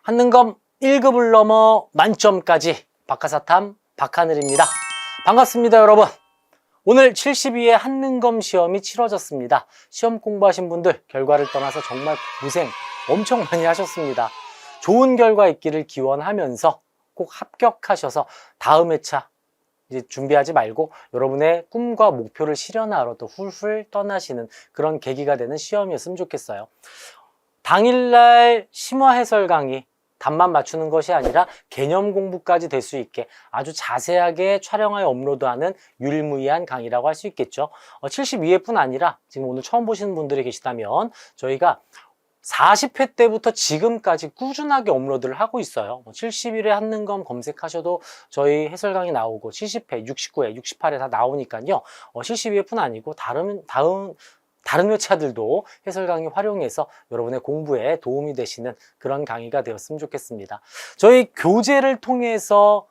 한능검 1급을 넘어 만점까지 박하사탐 박하늘입니다. 반갑습니다, 여러분. 오늘 72회 한능검 시험이 치러졌습니다. 시험 공부하신 분들 결과를 떠나서 정말 고생 엄청 많이 하셨습니다. 좋은 결과 있기를 기원하면서 꼭 합격하셔서 다음 회차 이제 준비하지 말고 여러분의 꿈과 목표를 실현하러 또 훌훌 떠나시는 그런 계기가 되는 시험이었으면 좋겠어요. 당일날 심화 해설 강의 답만 맞추는 것이 아니라 개념 공부까지 될 수 있게 아주 자세하게 촬영하여 업로드하는 유일무이한 강의라고 할 수 있겠죠. 72회뿐 아니라 지금 오늘 처음 보시는 분들이 계시다면 저희가 40회 때부터 지금까지 꾸준하게 업로드를 하고 있어요. 71회 한능검 검색하셔도 저희 해설 강의 나오고 70회, 69회, 68회 다 나오니까요. 72회뿐 아니고 다른 회차들도 해설 강의 활용해서 여러분의 공부에 도움이 되시는 그런 강의가 되었으면 좋겠습니다. 저희 교재를 통해서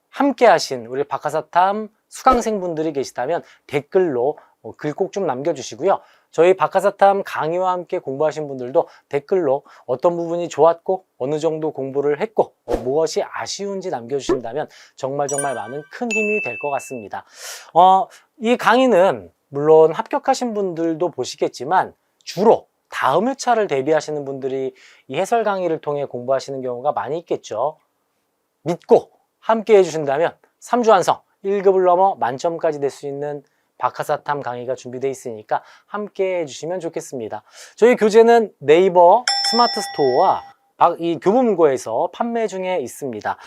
함께 하신 우리 박하사탐 수강생분들이 계시다면 댓글로 글 꼭 좀 남겨주시고요. 저희 박하사탐 강의와 함께 공부하신 분들도 댓글로 어떤 부분이 좋았고 어느 정도 공부를 했고 무엇이 아쉬운지 남겨주신다면 정말 많은 큰 힘이 될 것 같습니다. 이 강의는 물론 합격하신 분들도 보시겠지만 주로 다음 회차를 대비하시는 분들이 이 해설 강의를 통해 공부하시는 경우가 많이 있겠죠. 믿고 함께 해주신다면 3주 완성 1급을 넘어 만점까지 될 수 있는 박하사탐 강의가 준비되어 있으니까 함께 해주시면 좋겠습니다. 저희 교재는 네이버 스마트 스토어와 이 교보문고에서 판매 중에 있습니다.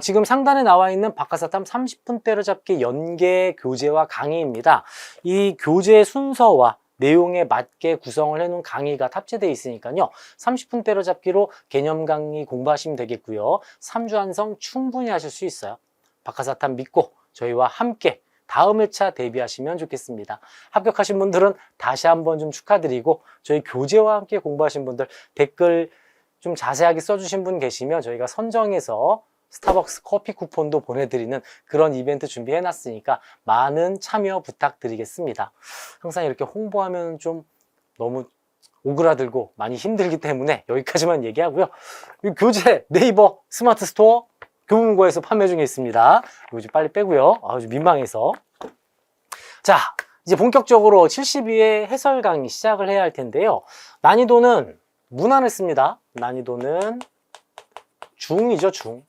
지금 상단에 나와 있는 박하사탐 30분 때려잡기 연계 교재와 강의입니다. 이 교재 순서와 내용에 맞게 구성을 해놓은 강의가 탑재되어 있으니까요. 30분 때려잡기로 개념 강의 공부하시면 되겠고요. 3주 완성 충분히 하실 수 있어요. 박하사탐 믿고 저희와 함께 다음 회차 대비하시면 좋겠습니다. 합격하신 분들은 다시 한번 좀 축하드리고 저희 교재와 함께 공부하신 분들 댓글 좀 자세하게 써주신 분 계시면 저희가 선정해서 스타벅스 커피 쿠폰도 보내드리는 그런 이벤트 준비해놨으니까 많은 참여 부탁드리겠습니다. 항상 이렇게 홍보하면 좀 너무 오그라들고 많이 힘들기 때문에 여기까지만 얘기하고요. 이 교재 네이버 스마트 스토어 교보문고에서 판매 중에 있습니다. 이거 좀 빨리 빼고요. 좀 민망해서. 자, 이제 본격적으로 72회 해설 강의 시작을 해야 할 텐데요. 난이도는 무난했습니다. 난이도는 중이죠, 중.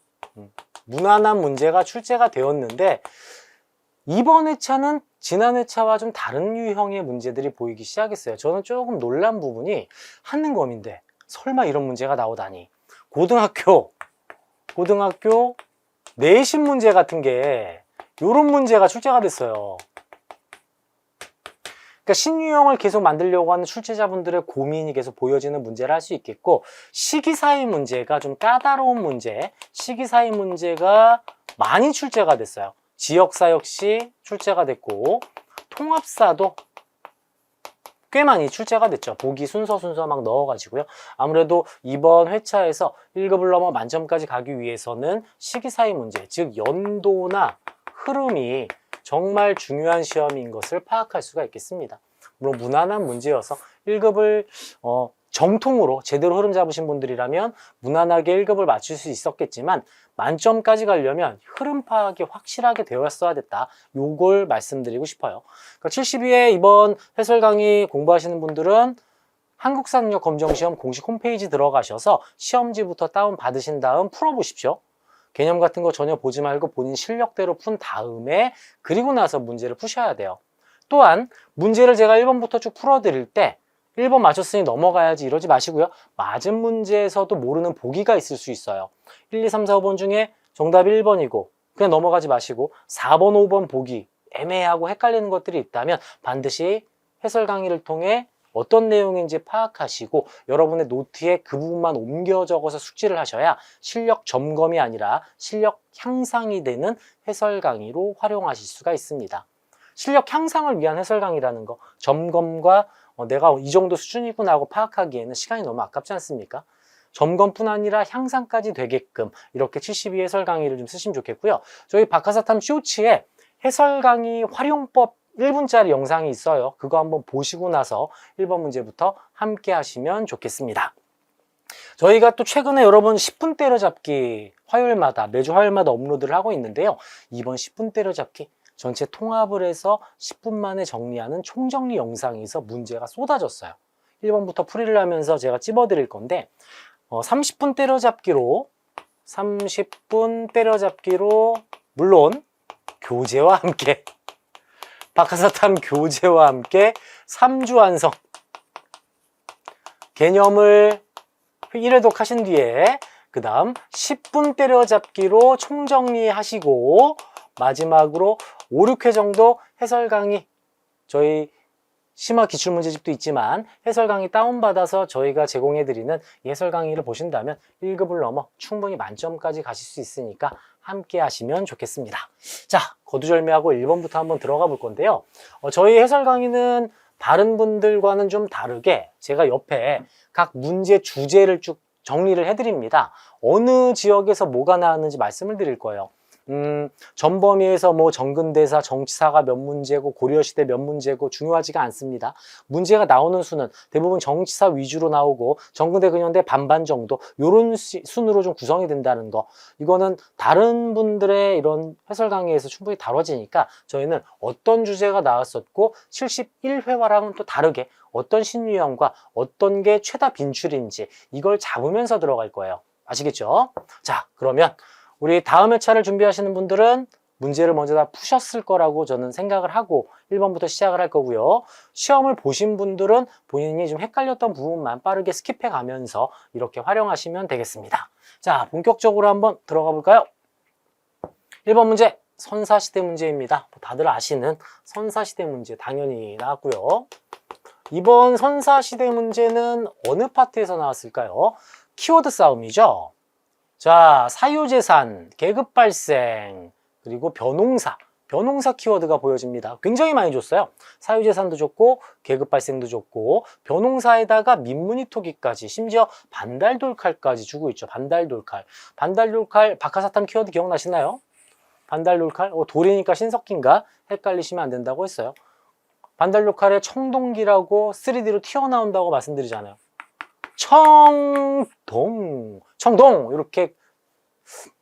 무난한 문제가 출제가 되었는데 이번 회차는 지난 회차와 좀 다른 유형의 문제들이 보이기 시작했어요. 저는 조금 놀란 부분이 한능검인데 설마 이런 문제가 나오다니. 고등학교 내신 문제 같은 게 이런 문제가 출제가 됐어요. 그러니까 신유형을 계속 만들려고 하는 출제자분들의 고민이 계속 보여지는 문제를 할 수 있겠고, 시기사의 문제가 좀 까다로운 문제, 시기사의 문제가 많이 출제가 됐어요. 지역사 역시 출제가 됐고, 통합사도 꽤 많이 출제가 됐죠. 보기 순서 막 넣어가지고요. 아무래도 이번 회차에서 1급을 넘어 만점까지 가기 위해서는 시기사의 문제, 즉 연도나 흐름이 정말 중요한 시험인 것을 파악할 수가 있겠습니다. 물론 무난한 문제여서 1급을 정통으로 제대로 흐름 잡으신 분들이라면 무난하게 1급을 맞출 수 있었겠지만 만점까지 가려면 흐름 파악이 확실하게 되었어야 됐다. 요걸 말씀드리고 싶어요. 그러니까 72회 이번 해설 강의 공부하시는 분들은 한국사능력 검정시험 공식 홈페이지 들어가셔서 시험지부터 다운 받으신 다음 풀어보십시오. 개념 같은 거 전혀 보지 말고 본인 실력대로 푼 다음에 그리고 나서 문제를 푸셔야 돼요. 또한 문제를 제가 1번부터 쭉 풀어드릴 때 1번 맞췄으니 넘어가야지 이러지 마시고요. 맞은 문제에서도 모르는 보기가 있을 수 있어요. 1, 2, 3, 4, 5번 중에 정답이 1번이고 그냥 넘어가지 마시고 4번, 5번 보기 애매하고 헷갈리는 것들이 있다면 반드시 해설 강의를 통해 어떤 내용인지 파악하시고 여러분의 노트에 그 부분만 옮겨 적어서 숙지를 하셔야 실력 점검이 아니라 실력 향상이 되는 해설 강의로 활용하실 수가 있습니다. 실력 향상을 위한 해설 강의라는 거, 점검과 내가 이 정도 수준이구나 하고 파악하기에는 시간이 너무 아깝지 않습니까? 점검뿐 아니라 향상까지 되게끔 이렇게 72 해설 강의를 좀 쓰시면 좋겠고요. 저희 박하사탐 쇼츠에 해설 강의 활용법 1분짜리 영상이 있어요. 그거 한번 보시고 나서 1번 문제부터 함께 하시면 좋겠습니다. 저희가 또 최근에 여러분 10분 때려잡기 매주 화요일마다 업로드를 하고 있는데요. 이번 10분 때려잡기 전체 통합을 해서 10분 만에 정리하는 총정리 영상에서 문제가 쏟아졌어요. 1번부터 풀이를 하면서 제가 찝어드릴 건데 30분 때려잡기로 물론 교재와 함께 박하사탐 교재와 함께 3주 완성 개념을 1회독 하신 뒤에 그 다음 10분 때려잡기로 총정리하시고 마지막으로 5, 6회 정도 해설 강의 저희 심화 기출문제집도 있지만 해설 강의 다운받아서 저희가 제공해드리는 해설 강의를 보신다면 1급을 넘어 충분히 만점까지 가실 수 있으니까 함께 하시면 좋겠습니다. 자, 거두절미하고 1번부터 한번 들어가 볼 건데요. 저희 해설 강의는 다른 분들과는 좀 다르게 제가 옆에 각 문제 주제를 쭉 정리를 해드립니다. 어느 지역에서 뭐가 나왔는지 말씀을 드릴 거예요. 전범위에서 뭐 정근대사, 정치사가 몇 문제고 고려시대 몇 문제고 중요하지가 않습니다. 문제가 나오는 수는 대부분 정치사 위주로 나오고 정근대, 근현대 반반 정도 요런 순으로 좀 구성이 된다는 거, 이거는 다른 분들의 이런 해설 강의에서 충분히 다뤄지니까 저희는 어떤 주제가 나왔었고 71회와랑은 또 다르게 어떤 신유형과 어떤 게 최다 빈출인지 이걸 잡으면서 들어갈 거예요. 아시겠죠? 자, 그러면 우리 다음 회차를 준비하시는 분들은 문제를 먼저 다 푸셨을 거라고 저는 생각을 하고 1번부터 시작을 할 거고요. 시험을 보신 분들은 본인이 좀 헷갈렸던 부분만 빠르게 스킵해 가면서 이렇게 활용하시면 되겠습니다. 자, 본격적으로 한번 들어가 볼까요? 1번 문제, 선사시대 문제입니다. 다들 아시는 선사시대 문제 당연히 나왔고요. 이번 선사시대 문제는 어느 파트에서 나왔을까요? 키워드 싸움이죠. 자, 사유재산, 계급발생, 그리고 변홍사 키워드가 보여집니다. 굉장히 많이 줬어요. 사유재산도 줬고 계급발생도 줬고 변홍사에다가 민문이토기까지, 심지어 반달돌칼까지 주고 있죠. 반달돌칼 박하사탐 키워드 기억나시나요? 반달돌칼? 돌이니까 신석기인가? 헷갈리시면 안 된다고 했어요. 반달돌칼의 청동기라고 3D로 튀어나온다고 말씀드리잖아요. 청동 이렇게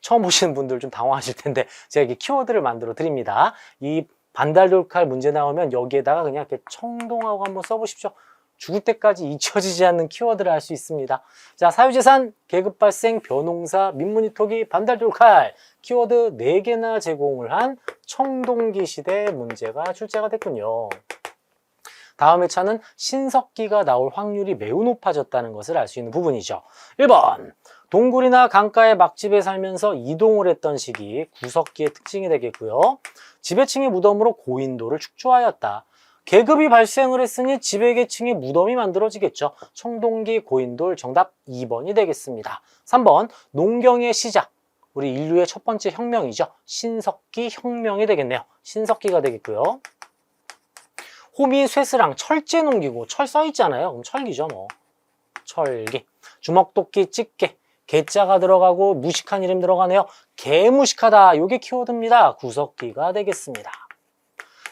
처음 보시는 분들 좀 당황하실 텐데 제가 이렇게 키워드를 만들어 드립니다. 이 반달돌칼 문제 나오면 여기에다가 그냥 이렇게 청동하고 한번 써보십시오. 죽을 때까지 잊혀지지 않는 키워드를 할 수 있습니다. 자, 사유재산, 계급발생, 변홍사, 민문이토기, 반달돌칼 키워드 4개나 제공을 한 청동기 시대 문제가 출제가 됐군요. 다음 회차는 신석기가 나올 확률이 매우 높아졌다는 것을 알 수 있는 부분이죠. 1번, 동굴이나 강가의 막집에 살면서 이동을 했던 시기, 구석기의 특징이 되겠고요. 지배층의 무덤으로 고인돌을 축조하였다. 계급이 발생을 했으니 지배계층의 무덤이 만들어지겠죠. 청동기, 고인돌, 정답 2번이 되겠습니다. 3번, 농경의 시작, 우리 인류의 첫 번째 혁명이죠. 신석기 혁명이 되겠네요. 신석기가 되겠고요. 호미, 쇠스랑, 철제 농기구, 철 써있잖아요. 그럼 철기죠 뭐. 철기. 주먹도끼, 집게, 개자가 들어가고 무식한 이름 들어가네요. 개무식하다, 요게 키워드입니다. 구석기가 되겠습니다.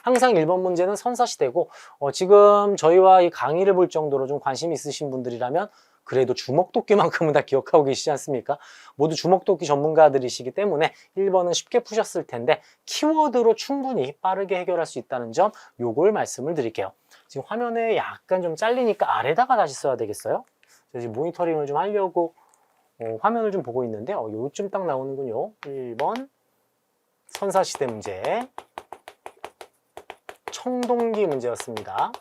항상 1번 문제는 선사시대고 지금 저희와 이 강의를 볼 정도로 좀 관심 있으신 분들이라면 그래도 주먹도끼만큼은 다 기억하고 계시지 않습니까? 모두 주먹도끼 전문가들이시기 때문에 1번은 쉽게 푸셨을 텐데 키워드로 충분히 빠르게 해결할 수 있다는 점, 요걸 말씀을 드릴게요. 지금 화면에 약간 좀 잘리니까 아래다가 다시 써야 되겠어요? 제가 지금 모니터링을 좀 하려고 화면을 좀 보고 있는데 요쯤 딱 나오는군요. 1번 선사시대 문제, 청동기 문제였습니다.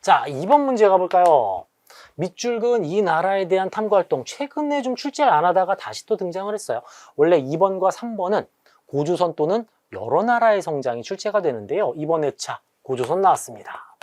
자, 2번 문제 가볼까요? 밑줄 그은 이 나라에 대한 탐구활동, 최근에 좀 출제를 안 하다가 다시 또 등장을 했어요. 원래 2번과 3번은 고조선 또는 여러 나라의 성장이 출제가 되는데요. 이번 회차 고조선 나왔습니다.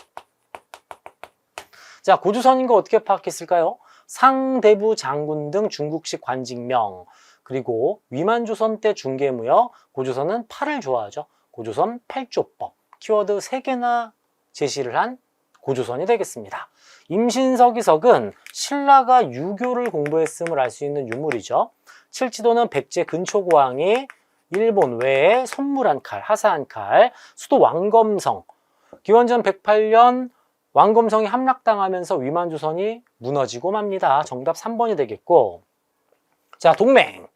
자, 고조선인 거 어떻게 파악했을까요? 상대부 장군 등 중국식 관직명, 그리고 위만조선 때 중개무역, 고조선은 팔을 좋아하죠. 고조선 팔조법, 키워드 3개나 제시를 한 고조선이 되겠습니다. 임신서기석은 신라가 유교를 공부했음을 알 수 있는 유물이죠. 칠지도는 백제 근초고왕이 일본 외에 선물한 칼, 하사한 칼, 수도 왕검성, 기원전 108년 왕검성이 함락당하면서 위만조선이 무너지고 맙니다. 정답 3번이 되겠고, 자, 동맹.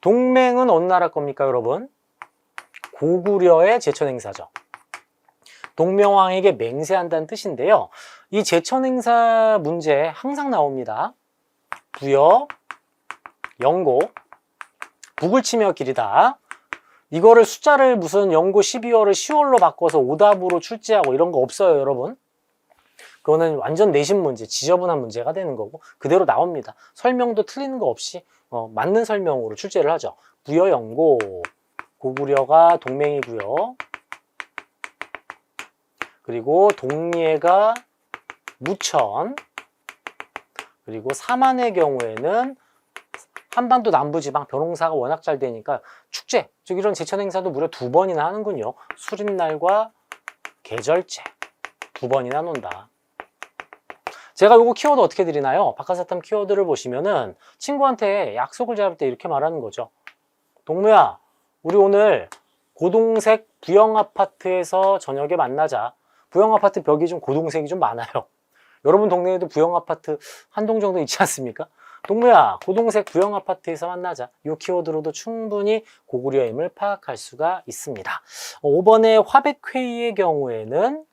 동맹은 어느 나라 겁니까, 여러분? 고구려의 제천행사죠. 동명왕에게 맹세한다는 뜻인데요. 이 제천행사 문제 항상 나옵니다. 부여, 영고, 북을 치며 길이다. 이거를 숫자를 무슨 영고 12월을 10월로 바꿔서 오답으로 출제하고 이런 거 없어요, 여러분. 그거는 완전 내신 문제, 지저분한 문제가 되는 거고 그대로 나옵니다. 설명도 틀리는 거 없이 맞는 설명으로 출제를 하죠. 부여, 영고, 고구려가 동맹이고요. 그리고 동리에가 무천, 그리고 삼안의 경우에는 한반도 남부지방 벼농사가 워낙 잘 되니까 축제, 즉 이런 제천 행사도 무려 2번이나 하는군요. 수립날과 계절제 2번이나 논다. 제가 요거 키워드 어떻게 드리나요? 박하사탐 키워드를 보시면은 친구한테 약속을 잡을 때 이렇게 말하는 거죠. 동무야, 우리 오늘 고동색 부영아파트에서 저녁에 만나자. 부영아파트 벽이 좀 고동색이 좀 많아요. 여러분 동네에도 부영아파트 한 동 정도 있지 않습니까? 동무야, 고동색 부영아파트에서 만나자. 이 키워드로도 충분히 고구려의 힘을 파악할 수가 있습니다. 5번의 화백회의의 경우에는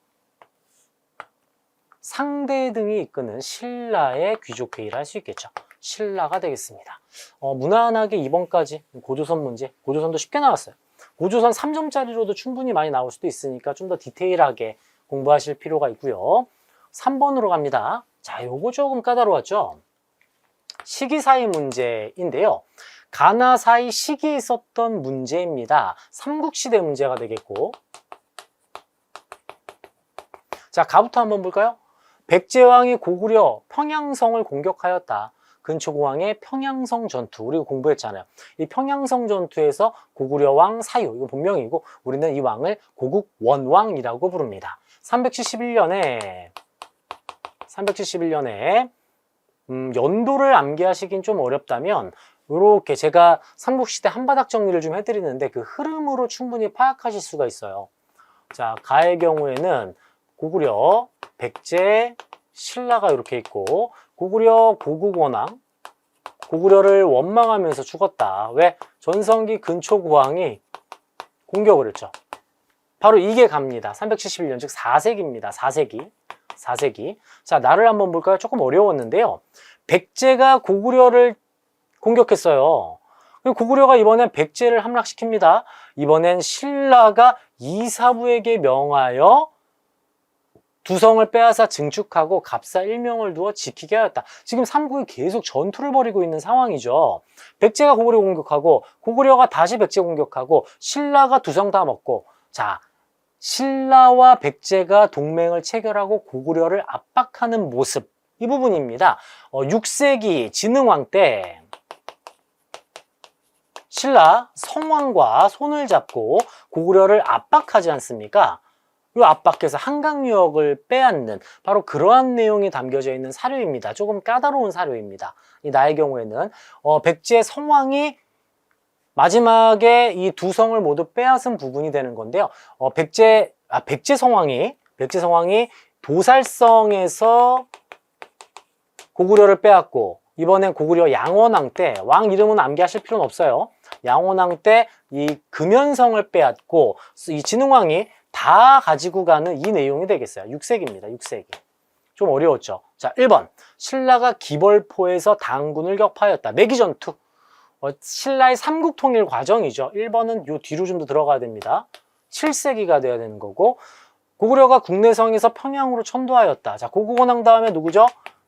상대 등이 이끄는 신라의 귀족회의를 할 수 있겠죠. 신라가 되겠습니다. 무난하게 2번까지 고조선 문제, 고조선도 쉽게 나왔어요. 고조선 3점짜리로도 충분히 많이 나올 수도 있으니까 좀 더 디테일하게 공부하실 필요가 있고요. 3번으로 갑니다. 자, 요거 조금 까다로웠죠. 시기사이 문제인데요. 가나사이 시기에 있었던 문제입니다. 삼국시대 문제가 되겠고, 자, 가부터 한번 볼까요? 백제왕이 고구려 평양성을 공격하였다. 근초공왕의 평양성 전투, 우리가 공부했잖아요. 이 평양성 전투에서 고구려 왕 사유, 이거 본명이고 우리는 이 왕을 고국 원왕이라고 부릅니다. 371년에 연도를 암기하시긴 좀 어렵다면 이렇게 제가 삼국시대 한바닥 정리를 좀 해드리는데 그 흐름으로 충분히 파악하실 수가 있어요. 자, 가의 경우에는 고구려, 백제, 신라가 이렇게 있고, 고구려 고국원왕, 고구려를 원망하면서 죽었다. 왜? 전성기 근초고왕이 공격을 했죠. 바로 이게 갑니다. 371년, 즉 4세기입니다. 4세기. 자, 나를 한번 볼까요? 조금 어려웠는데요. 백제가 고구려를 공격했어요. 고구려가 이번엔 백제를 함락시킵니다. 이번엔 신라가 이사부에게 명하여 두성을 빼앗아 증축하고 갑사 1명을 두어 지키게 하였다. 지금 삼국이 계속 전투를 벌이고 있는 상황이죠. 백제가 고구려 공격하고 고구려가 다시 백제 공격하고 신라가 두성 다 먹고, 자, 신라와 백제가 동맹을 체결하고 고구려를 압박하는 모습, 이 부분입니다. 6세기 진흥왕 때 신라 성왕과 손을 잡고 고구려를 압박하지 않습니까? 이 압박해서 한강유역을 빼앗는 바로 그러한 내용이 담겨져 있는 사료입니다. 조금 까다로운 사료입니다. 이 나의 경우에는 백제 성왕이 마지막에 이 두 성을 모두 빼앗은 부분이 되는 건데요. 백제 성왕이 도살성에서 고구려를 빼앗고, 이번엔 고구려 양원왕 때, 왕 이름은 암기하실 필요는 없어요. 양원왕 때 이 금연성을 빼앗고 이 진흥왕이 다 가지고 가는 이 내용이 되겠어요. 6세기입니다. 6세기. 좀 어려웠죠. 자, 1번. 신라가 기벌포에서 당군을 격파하였다. 매기전투. 신라의 삼국통일 과정이죠. 1번은 요 뒤로 좀 더 들어가야 됩니다. 7세기가 돼야 되는 거고, 고구려가 국내성에서 평양으로 천도하였다. 자, 고국원왕 다음에 누구죠?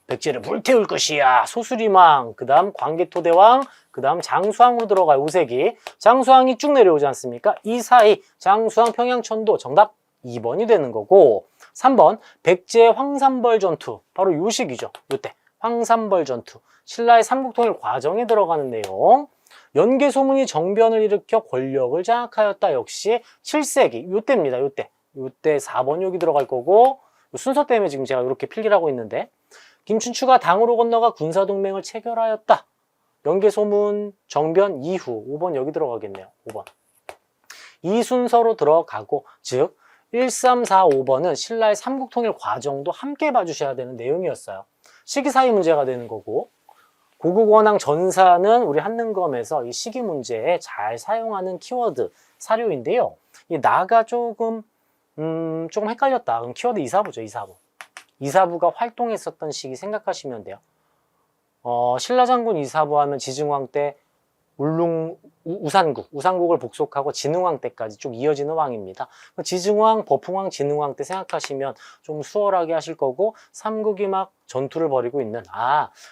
백제를 불태울 것이야. 소수림왕, 그 다음 광개토대왕, 그 다음 장수왕으로 들어가요. 5세기. 장수왕이 쭉 내려오지 않습니까? 이 사이 장수왕 평양천도, 정답 2번이 되는 거고, 3번 백제 황산벌 전투. 바로 요 시기죠. 요때 황산벌 전투. 신라의 삼국통일 과정에 들어가는 내용. 연개소문이 정변을 일으켜 권력을 장악하였다. 역시 7세기. 요때입니다. 요때 4번 여기 들어갈 거고, 순서 때문에 지금 제가 이렇게 필기를 하고 있는데, 김춘추가 당으로 건너가 군사동맹을 체결하였다. 연개소문 정변 이후. 5번 여기 들어가겠네요. 5번. 이 순서로 들어가고, 즉 1, 3, 4, 5번은 신라의 삼국통일 과정도 함께 봐주셔야 되는 내용이었어요. 시기사위 문제가 되는 거고, 고국원왕 전사는 우리 한능검에서 이 시기 문제에 잘 사용하는 키워드 사료인데요. 이 나가 조금 헷갈렸다. 그럼 키워드 이사부죠, 이사부. 이사부가 활동했었던 시기 생각하시면 돼요. 신라장군 이사부 하면 지증왕 때 우산국을 복속하고 진흥왕 때까지 쭉 이어지는 왕입니다. 지증왕, 버풍왕, 진흥왕 때 생각하시면 좀 수월하게 하실 거고, 삼국이 막 전투를 벌이고 있는,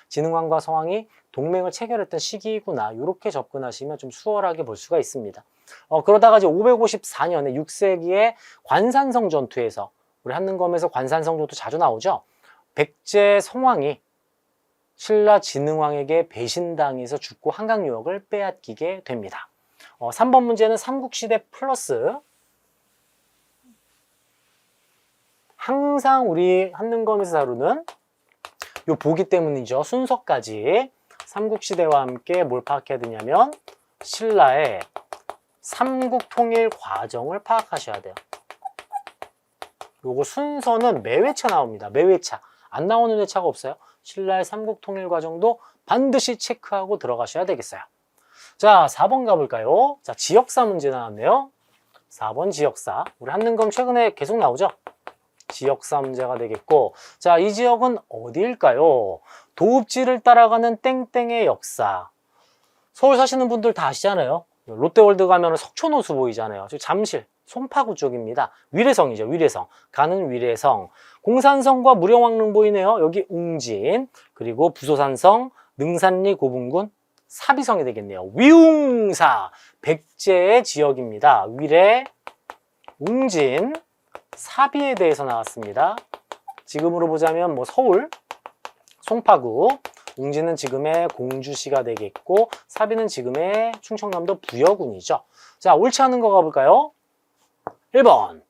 진흥왕과 성왕이 동맹을 체결했던 시기구나, 이렇게 접근하시면 좀 수월하게 볼 수가 있습니다. 그러다가 이제 554년에 6세기의 관산성 전투에서, 우리 한능검에서 관산성 전투 자주 나오죠. 백제 성왕이 신라 진흥왕에게 배신당해서 죽고 한강유역을 빼앗기게 됩니다. 3번 문제는 삼국시대 플러스, 항상 우리 한능검에서 다루는 요 보기 때문이죠. 순서까지 삼국시대와 함께 뭘 파악해야 되냐면 신라의 삼국통일 과정을 파악하셔야 돼요. 요거 순서는 매회차 나옵니다. 매회차. 안 나오는 회차가 없어요. 신라의 삼국통일 과정도 반드시 체크하고 들어가셔야 되겠어요. 자, 4번 가볼까요? 자, 지역사 문제 나왔네요. 4번 지역사. 우리 한능검 최근에 계속 나오죠? 지역사 문제가 되겠고, 자, 이 지역은 어디일까요? 도읍지를 따라가는 땡땡의 역사. 서울 사시는 분들 다 아시잖아요. 롯데월드 가면 석촌호수 보이잖아요. 잠실, 송파구 쪽입니다. 위례성이죠, 위례성. 가는 위례성. 공산성과 무령왕릉 보이네요. 여기 웅진, 그리고 부소산성, 능산리, 고분군, 사비성이 되겠네요. 위웅사, 백제의 지역입니다. 위례, 웅진, 사비에 대해서 나왔습니다. 지금으로 보자면 뭐 서울, 송파구, 웅진은 지금의 공주시가 되겠고, 사비는 지금의 충청남도 부여군이죠. 자, 옳지 않은 거 가볼까요? 1번.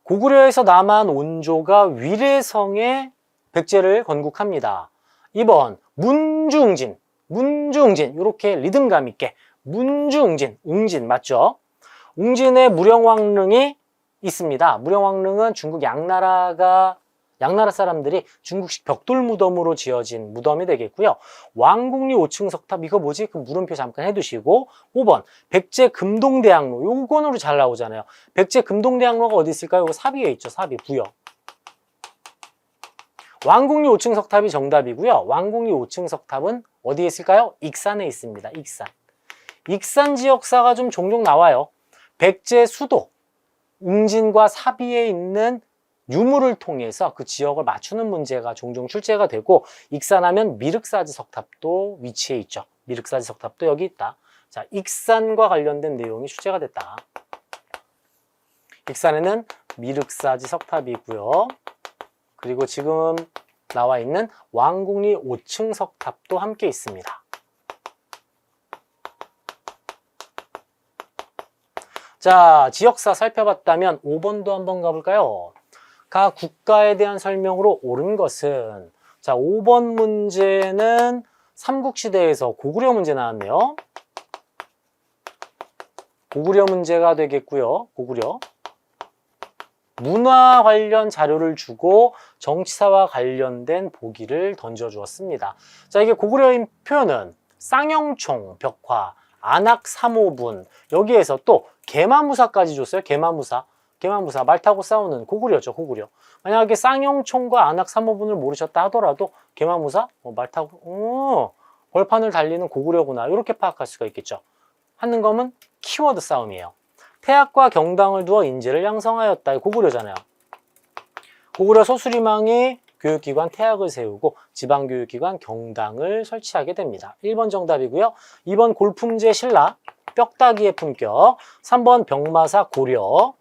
고구려에서 남한 온조가 위례성에 백제를 건국합니다. 2번. 문주웅진, 문주웅진. 이렇게 리듬감 있게 문주웅진, 웅진 맞죠? 웅진에 무령왕릉이 있습니다. 무령왕릉은 중국 양나라 사람들이 중국식 벽돌 무덤으로 지어진 무덤이 되겠고요. 왕궁리 5층 석탑, 이거 뭐지? 그 물음표 잠깐 해두시고, 5번 백제 금동대학로, 요건으로 잘 나오잖아요. 백제 금동대학로가 어디 있을까요? 이거 사비에 있죠. 사비, 부여. 왕궁리 5층 석탑이 정답이고요. 왕궁리 5층 석탑은 어디에 있을까요? 익산에 있습니다. 익산. 익산 지역사가 좀 종종 나와요. 백제 수도 웅진과 사비에 있는 유물을 통해서 그 지역을 맞추는 문제가 종종 출제가 되고, 익산하면 미륵사지 석탑도 위치해 있죠. 미륵사지 석탑도 여기 있다. 자, 익산과 관련된 내용이 출제가 됐다. 익산에는 미륵사지 석탑이고요. 그리고 지금 나와 있는 왕궁리 5층 석탑도 함께 있습니다. 자, 지역사 살펴봤다면 5번도 한번 가볼까요? 각 국가에 대한 설명으로 옳은 것은, 자, 5번 문제는 삼국시대에서 고구려 문제 나왔네요. 고구려 문제가 되겠고요. 고구려. 문화 관련 자료를 주고 정치사와 관련된 보기를 던져주었습니다. 자, 이게 고구려인 표현은 쌍영총, 벽화, 안악 3호분, 여기에서 또 계마무사까지 줬어요. 계마무사. 계마무사, 말 타고 싸우는 고구려죠, 고구려. 만약에 쌍영총과 안악 3호분을 모르셨다 하더라도 계마무사, 말 타고, 벌판을 달리는 고구려구나, 이렇게 파악할 수가 있겠죠. 한능검은 키워드 싸움이에요. 태학과 경당을 두어 인재를 양성하였다, 고구려잖아요. 고구려 소수리망이 교육기관 태학을 세우고 지방교육기관 경당을 설치하게 됩니다. 1번 정답이고요. 2번 골품제 신라, 뼈다귀의 품격. 3번 병마사 고려.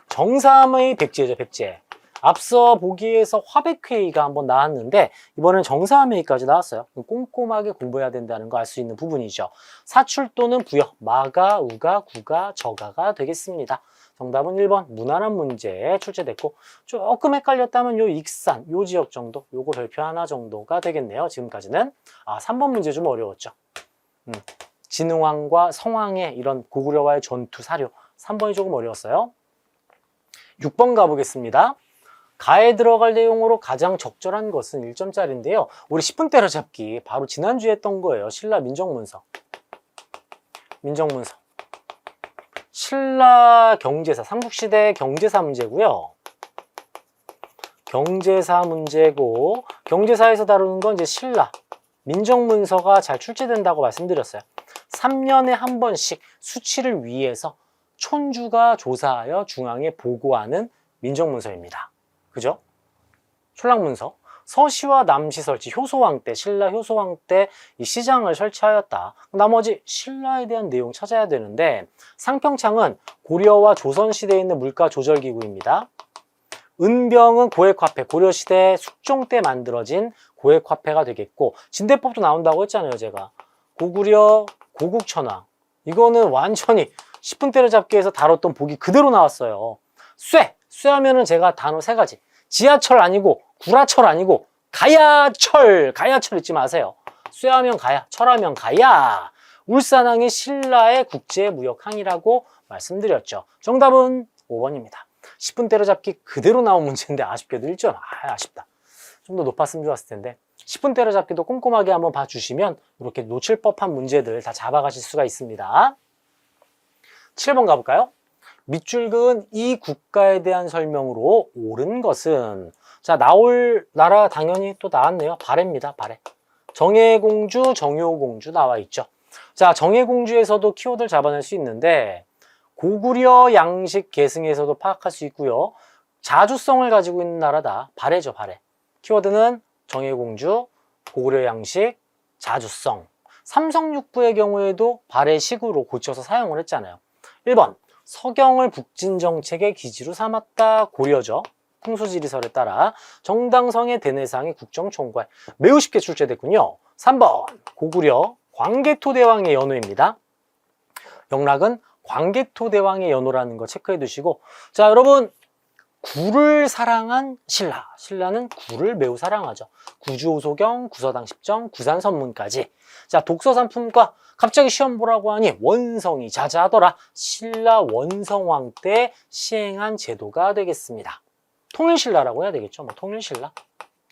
정삼의 백제죠, 백제. 앞서 보기에서 화백회의가 한번 나왔는데 이번엔 정삼회의까지 나왔어요. 꼼꼼하게 공부해야 된다는 거 알 수 있는 부분이죠. 사출 또는 부여, 마가, 우가, 구가, 저가가 되겠습니다. 정답은 1번 무난한 문제 출제됐고, 조금 헷갈렸다면 요 익산, 요 지역 정도, 요거 별표 하나 정도가 되겠네요. 지금까지는. 3번 문제 좀 어려웠죠. 진흥왕과 성왕의 이런 고구려와의 전투 사료, 3번이 조금 어려웠어요. 6번 가보겠습니다. 가에 들어갈 내용으로 가장 적절한 것은 1점짜리인데요. 우리 10분 때려잡기 바로 지난주에 했던 거예요. 신라 민정문서. 민정문서. 신라 경제사, 삼국시대 경제사 문제고요. 경제사 문제고, 경제사에서 다루는 건 이제 신라 민정문서가 잘 출제된다고 말씀드렸어요. 3년에 한 번씩 수치를 위해서 촌주가 조사하여 중앙에 보고하는 민정문서입니다. 그죠? 촌락문서. 서시와 남시 설치, 효소왕 때, 신라 효소왕 때 이 시장을 설치하였다. 나머지 신라에 대한 내용 찾아야 되는데, 상평창은 고려와 조선시대에 있는 물가 조절기구입니다. 은병은 고액화폐, 고려시대 숙종 때 만들어진 고액화폐가 되겠고, 진대법도 나온다고 했잖아요, 제가. 고구려, 고국천왕. 이거는 완전히 10분 때려잡기에서 다뤘던 보기 그대로 나왔어요. 쇠하면은 제가 단어 3가지. 지하철 아니고, 구라철 아니고, 가야철. 가야철 잊지 마세요. 쇠하면 가야, 철하면 가야. 울산항이 신라의 국제무역항이라고 말씀드렸죠. 정답은 5번입니다. 10분 때려잡기 그대로 나온 문제인데 아쉽게도 1점. 아쉽다. 좀 더 높았으면 좋았을 텐데. 10분 때려잡기도 꼼꼼하게 한번 봐주시면 이렇게 놓칠 법한 문제들 다 잡아가실 수가 있습니다. 7번 가볼까요? 밑줄 그은 이 국가에 대한 설명으로 옳은 것은, 자, 나올 나라 당연히 또 나왔네요. 발해입니다. 발해. 정예공주, 정효공주 나와 있죠. 자, 정예공주에서도 키워드를 잡아낼 수 있는데 고구려 양식 계승에서도 파악할 수 있고요. 자주성을 가지고 있는 나라다. 발해죠, 발해. 키워드는 정예공주, 고구려 양식, 자주성. 삼성육부의 경우에도 발해식으로 고쳐서 사용을 했잖아요. 1번, 서경을 북진 정책의 기지로 삼았다. 고려죠. 풍수지리설에 따라 정당성의 대내상의 국정총괄. 매우 쉽게 출제됐군요. 3번, 고구려 광개토대왕의 연호입니다. 영락은 광개토대왕의 연호라는 거 체크해 두시고, 자, 여러분, 굴을 사랑한 신라. 신라는 굴을 매우 사랑하죠. 구주오소경, 구서당 10정, 구산선문까지. 자, 독서상품과 갑자기 시험 보라고 하니 원성이 자자하더라. 신라 원성왕 때 시행한 제도가 되겠습니다. 통일신라라고 해야 되겠죠. 뭐 통일신라.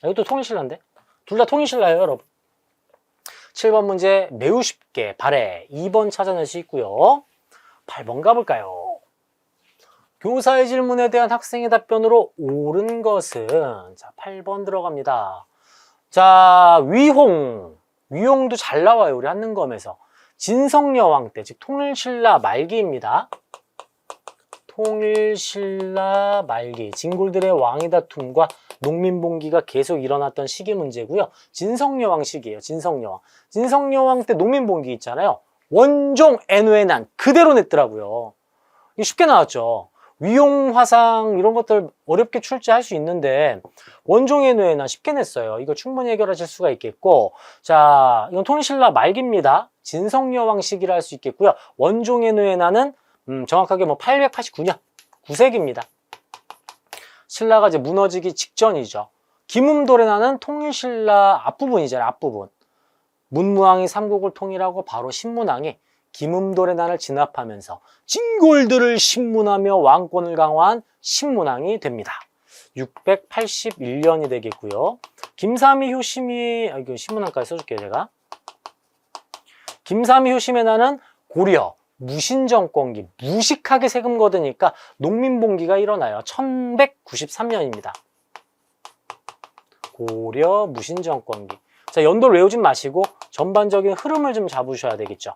이것도 통일신라인데. 둘 다 통일신라예요, 여러분. 7번 문제 매우 쉽게 발해. 2번 찾아낼 수 있고요. 8번 가볼까요? 교사의 질문에 대한 학생의 답변으로 옳은 것은, 자, 8번 들어갑니다. 자, 위홍도 잘 나와요. 우리 한능검에서. 진성여왕 때, 즉 통일신라 말기입니다. 통일신라 말기. 진골들의 왕위 다툼과 농민봉기가 계속 일어났던 시기 문제고요. 진성여왕 시기예요. 진성여왕 때 농민봉기 있잖아요. 원종 애노의 난 그대로 냈더라고요. 이게 쉽게 나왔죠. 위용 화상 이런 것들 어렵게 출제할 수 있는데 원종의 뇌나 쉽게 냈어요. 이거 충분히 해결하실 수가 있겠고, 자, 이건 통일신라 말기입니다. 진성여왕 시기를 할 수 있겠고요. 원종의 뇌나는 정확하게 뭐 889년 9세기입니다. 신라가 이제 무너지기 직전이죠. 김음도래나는 통일신라 앞부분이잖아요. 앞부분. 문무왕이 삼국을 통일하고 바로 신문왕이 김음도래난을 진압하면서 진골들을 신문하며 왕권을 강화한 신문왕이 됩니다. 681년이 되겠고요. 김삼이 효심이, 이거 신문왕까지 써줄게요, 제가. 김삼이 효심의 난은 고려 무신정권기, 무식하게 세금 걷으니까 농민봉기가 일어나요. 1193년입니다. 고려 무신정권기. 자, 연도를 외우진 마시고 전반적인 흐름을 좀 잡으셔야 되겠죠.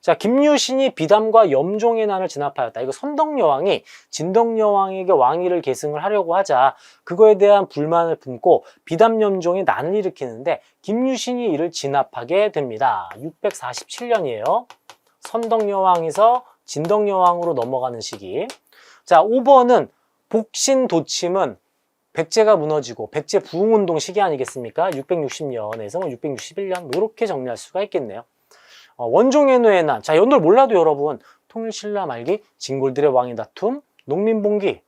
자, 김유신이 비담과 염종의 난을 진압하였다. 이거 선덕여왕이 진덕여왕에게 왕위를 계승을 하려고 하자 그거에 대한 불만을 품고 비담염종이 난을 일으키는데 김유신이 이를 진압하게 됩니다. 647년이에요. 선덕여왕에서 진덕여왕으로 넘어가는 시기. 자, 5번은 복신도침은 백제가 무너지고 백제 부흥운동 시기 아니겠습니까? 660년에서 661년 이렇게 정리할 수가 있겠네요. 원종의 뇌의 난. 자, 연도를 몰라도 여러분 통일신라 말기, 진골들의 왕위 다툼, 농민봉기,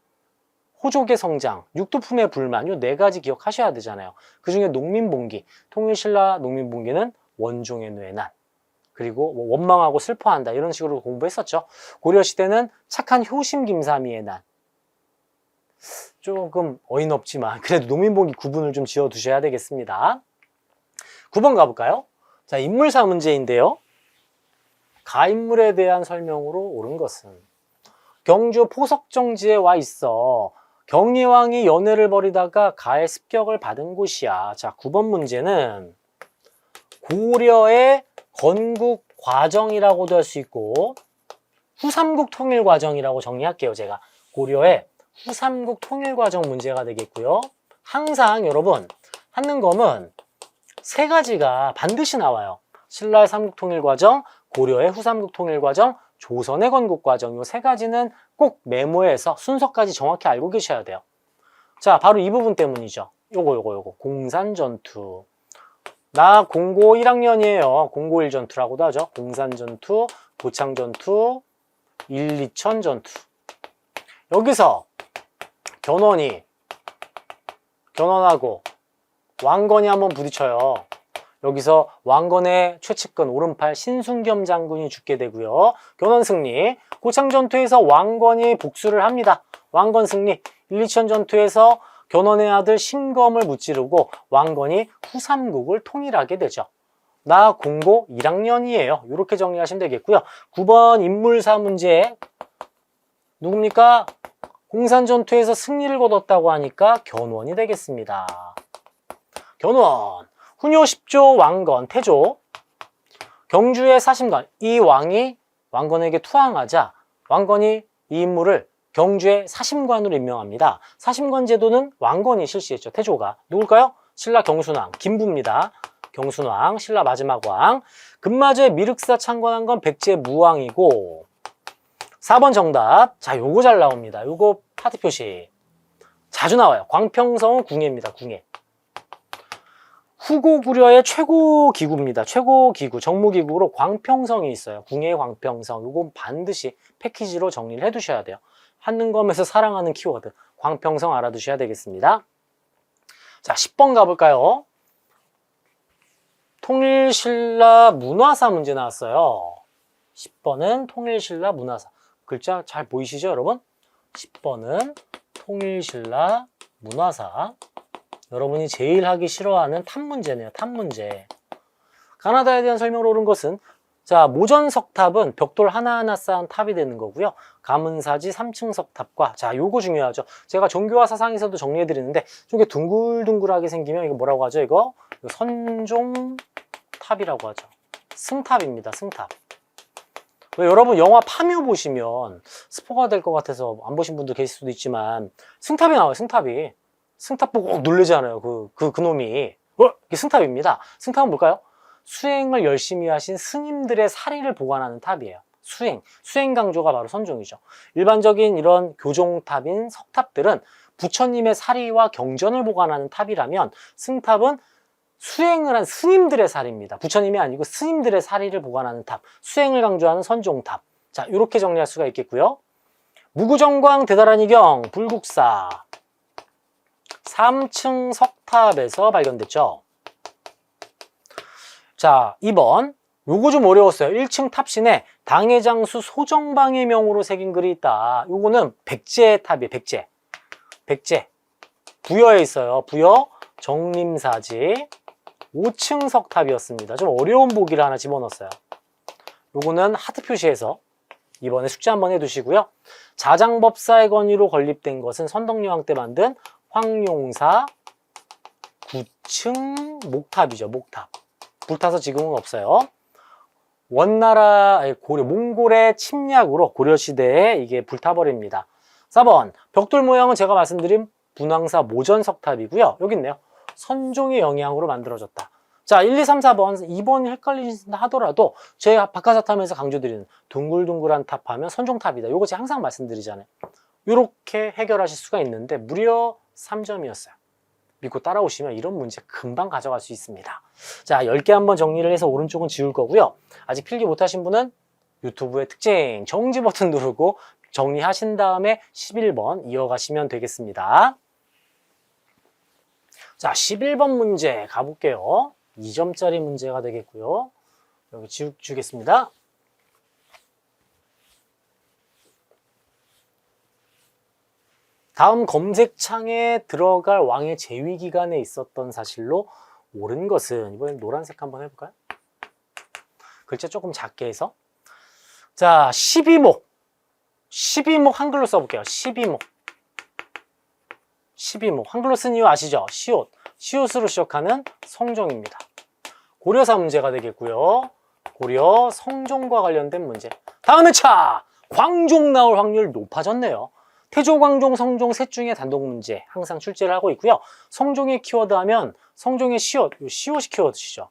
호족의 성장, 육두품의 불만 요 4가지 기억하셔야 되잖아요. 그 중에 농민봉기, 통일신라 농민봉기는 원종의 뇌의 난. 그리고 뭐 원망하고 슬퍼한다 이런 식으로 공부했었죠. 고려시대는 착한 효심 김삼이의 난. 조금 어이는 없지만 그래도 농민복이 구분을 좀 지어 두셔야 되겠습니다. 9번 가볼까요? 자, 인물사 문제인데요. 가인물에 대한 설명으로 옳은 것은 경주 포석정지에 와 있어. 경리왕이 연애를 벌이다가 가의 습격을 받은 곳이야. 자, 9번 문제는 고려의 건국 과정이라고도 할 수 있고 후삼국 통일 과정이라고 정리할게요. 제가 고려의 후삼국 통일 과정 문제가 되겠고요. 항상 여러분 한능검은 세 가지가 반드시 나와요. 신라의 삼국 통일 과정, 고려의 후삼국 통일 과정, 조선의 건국 과정. 이 세 가지는 꼭 메모해서 순서까지 정확히 알고 계셔야 돼요. 자, 바로 이 부분 때문이죠. 요거 공산전투. 나 공고 1학년이에요. 공고 1전투라고도 하죠. 공산전투, 고창전투, 1, 2천 전투. 여기서 견훤하고 왕건이 한번 부딪혀요. 여기서 왕건의 최측근 오른팔 신순겸 장군이 죽게 되고요. 견훤 승리. 고창전투에서 왕건이 복수를 합니다. 왕건 승리. 1, 2천 전투에서 견훤의 아들 신검을 무찌르고 왕건이 후삼국을 통일하게 되죠. 나 공고 1학년이에요. 이렇게 정리하시면 되겠고요. 9번 인물사 문제 누굽니까? 공산전투에서 승리를 거뒀다고 하니까 견훤이 되겠습니다. 견훤, 훈요 10조 왕건 태조, 경주의 사심관. 이 왕이 왕건에게 투항하자 왕건이 이 인물을 경주의 사심관으로 임명합니다. 사심관 제도는 왕건이 실시했죠. 태조가. 누굴까요? 신라 경순왕 김부입니다. 경순왕, 신라 마지막 왕. 금마저의 미륵사 창건한 건 백제 무왕이고 4번 정답. 자, 요거 잘 나옵니다. 요거 파트 표시 자주 나와요. 광평성은 궁예입니다. 궁예. 후고 구려의 최고 기구입니다. 최고 기구, 정무기구로 광평성이 있어요. 궁예 광평성. 요거 반드시 패키지로 정리를 해두셔야 돼요. 한능검에서 사랑하는 키워드 광평성 알아두셔야 되겠습니다. 자, 10번 가볼까요? 통일신라 문화사 문제 나왔어요. 10번은 통일신라 문화사. 글자 잘 보이시죠, 여러분? 10번은 통일신라 문화사. 여러분이 제일 하기 싫어하는 탑 문제네요. 탑 문제. 가나다에 대한 설명으로 옳은 것은 자, 모전석탑은 벽돌 하나하나 쌓은 탑이 되는 거고요. 가문사지 3층 석탑과 자, 요거 중요하죠. 제가 종교와 사상에서도 정리해 드리는데 저게 둥글둥글하게 생기면 이거 뭐라고 하죠? 이거 선종탑이라고 하죠. 승탑입니다. 승탑. 왜 여러분 영화 파묘 보시면 스포가 될 것 같아서 안 보신 분도 계실 수도 있지만 승탑이 나와요. 승탑이. 승탑 보고 꼭 놀라지 않아요. 그놈이. 이게 승탑입니다. 승탑은 뭘까요? 수행을 열심히 하신 스님들의 사리를 보관하는 탑이에요. 수행 강조가 바로 선종이죠. 일반적인 이런 교종탑인 석탑들은 부처님의 사리와 경전을 보관하는 탑이라면 승탑은 수행을 한 스님들의 사리입니다. 부처님이 아니고 스님들의 사리를 보관하는 탑, 수행을 강조하는 선종탑. 자, 이렇게 정리할 수가 있겠고요. 무구정광 대다란이경 불국사 3층 석탑에서 발견됐죠. 자, 2번. 요거 좀 어려웠어요. 1층 탑신에 당해장수 소정방의 명으로 새긴 글이 있다. 요거는 백제 탑이에요. 백제. 부여에 있어요. 부여 정림사지 5층 석탑이었습니다. 좀 어려운 보기를 하나 집어넣었어요. 요거는 하트 표시해서 이번에 숙제 한번 해두시고요. 자장법사의 건의로 건립된 것은 선덕여왕 때 만든 황룡사 9층 목탑이죠. 목탑. 불타서 지금은 없어요. 원나라 몽골의 침략으로 고려시대에 이게 불타버립니다. 4번 벽돌 모양은 제가 말씀드린 분황사 모전석탑이고요. 여기 있네요. 선종의 영향으로 만들어졌다. 자, 1, 2, 3, 4번 2번이 헷갈리신다 하더라도 제가 박하사탐에서 강조드리는 둥글둥글한 탑 하면 선종탑이다. 요거 제가 항상 말씀드리잖아요. 이렇게 해결하실 수가 있는데 무려 3점이었어요. 믿고 따라오시면 이런 문제 금방 가져갈 수 있습니다. 자, 10개 한번 정리를 해서 오른쪽은 지울 거고요. 아직 필기 못하신 분은 유튜브의 특징 정지 버튼 누르고 정리하신 다음에 11번 이어가시면 되겠습니다. 자, 11번 문제 가볼게요. 2점짜리 문제가 되겠고요. 여기 다음 검색창에 들어갈 왕의 재위 기간에 있었던 사실로 옳은 것은, 이번엔 노란색 한번 해볼까요? 글자 조금 작게 해서. 자, 12목. 12목 한글로 써볼게요. 12목. 12목. 한글로 쓴 이유 아시죠? 시옷. 시옷으로 시작하는 성종입니다. 고려사 문제가 되겠고요. 고려 성종과 관련된 문제. 다음 회차! 광종 나올 확률 높아졌네요. 태조, 광종, 성종 셋 중에 단독 문제 항상 출제를 하고 있고요. 성종의 키워드 하면 성종의 시옷, 시옷이 키워드시죠.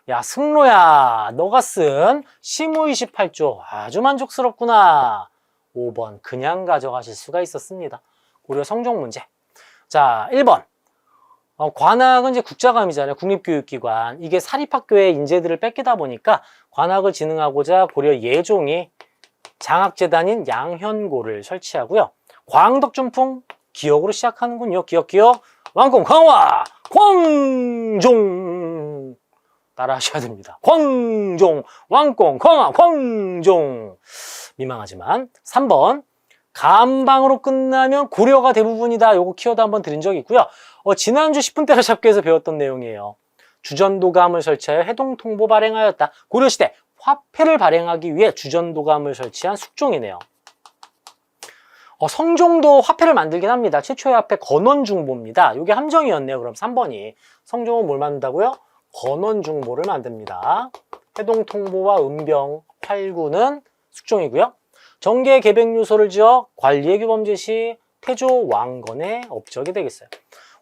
야, 승로야, 너가 쓴 시무 28조 아주 만족스럽구나. 5번 그냥 가져가실 수가 있었습니다. 고려 성종 문제. 자, 1번. 관악은 이제 국자감이잖아요. 국립교육기관. 이게 사립학교의 인재들을 뺏기다 보니까 관악을 진흥하고자 고려 예종이 장학재단인 양현고를 설치하고요. 광덕준풍 기역으로 시작하는군요. 기역. 왕공 강화 광종 따라 하셔야 됩니다. 광종 왕공 강화 광종. 민망하지만 3번 감방으로 끝나면 고려가 대부분이다. 요거 키워드 한번 드린 적이 있고요. 지난주 10분 때려잡기에서 배웠던 내용이에요. 주전도감을 설치하여 해동통보 발행하였다. 고려시대 화폐를 발행하기 위해 주전도감을 설치한 숙종이네요. 성종도 화폐를 만들긴 합니다. 최초의 화폐 건원중보입니다. 이게 함정이었네요. 그럼 3번이. 성종은 뭘 만든다고요? 건원중보를 만듭니다. 해동통보와 은병, 활구는 숙종이고요. 정계 개백 요소를 지어 관리의 규범 제시, 태조 왕건의 업적이 되겠어요.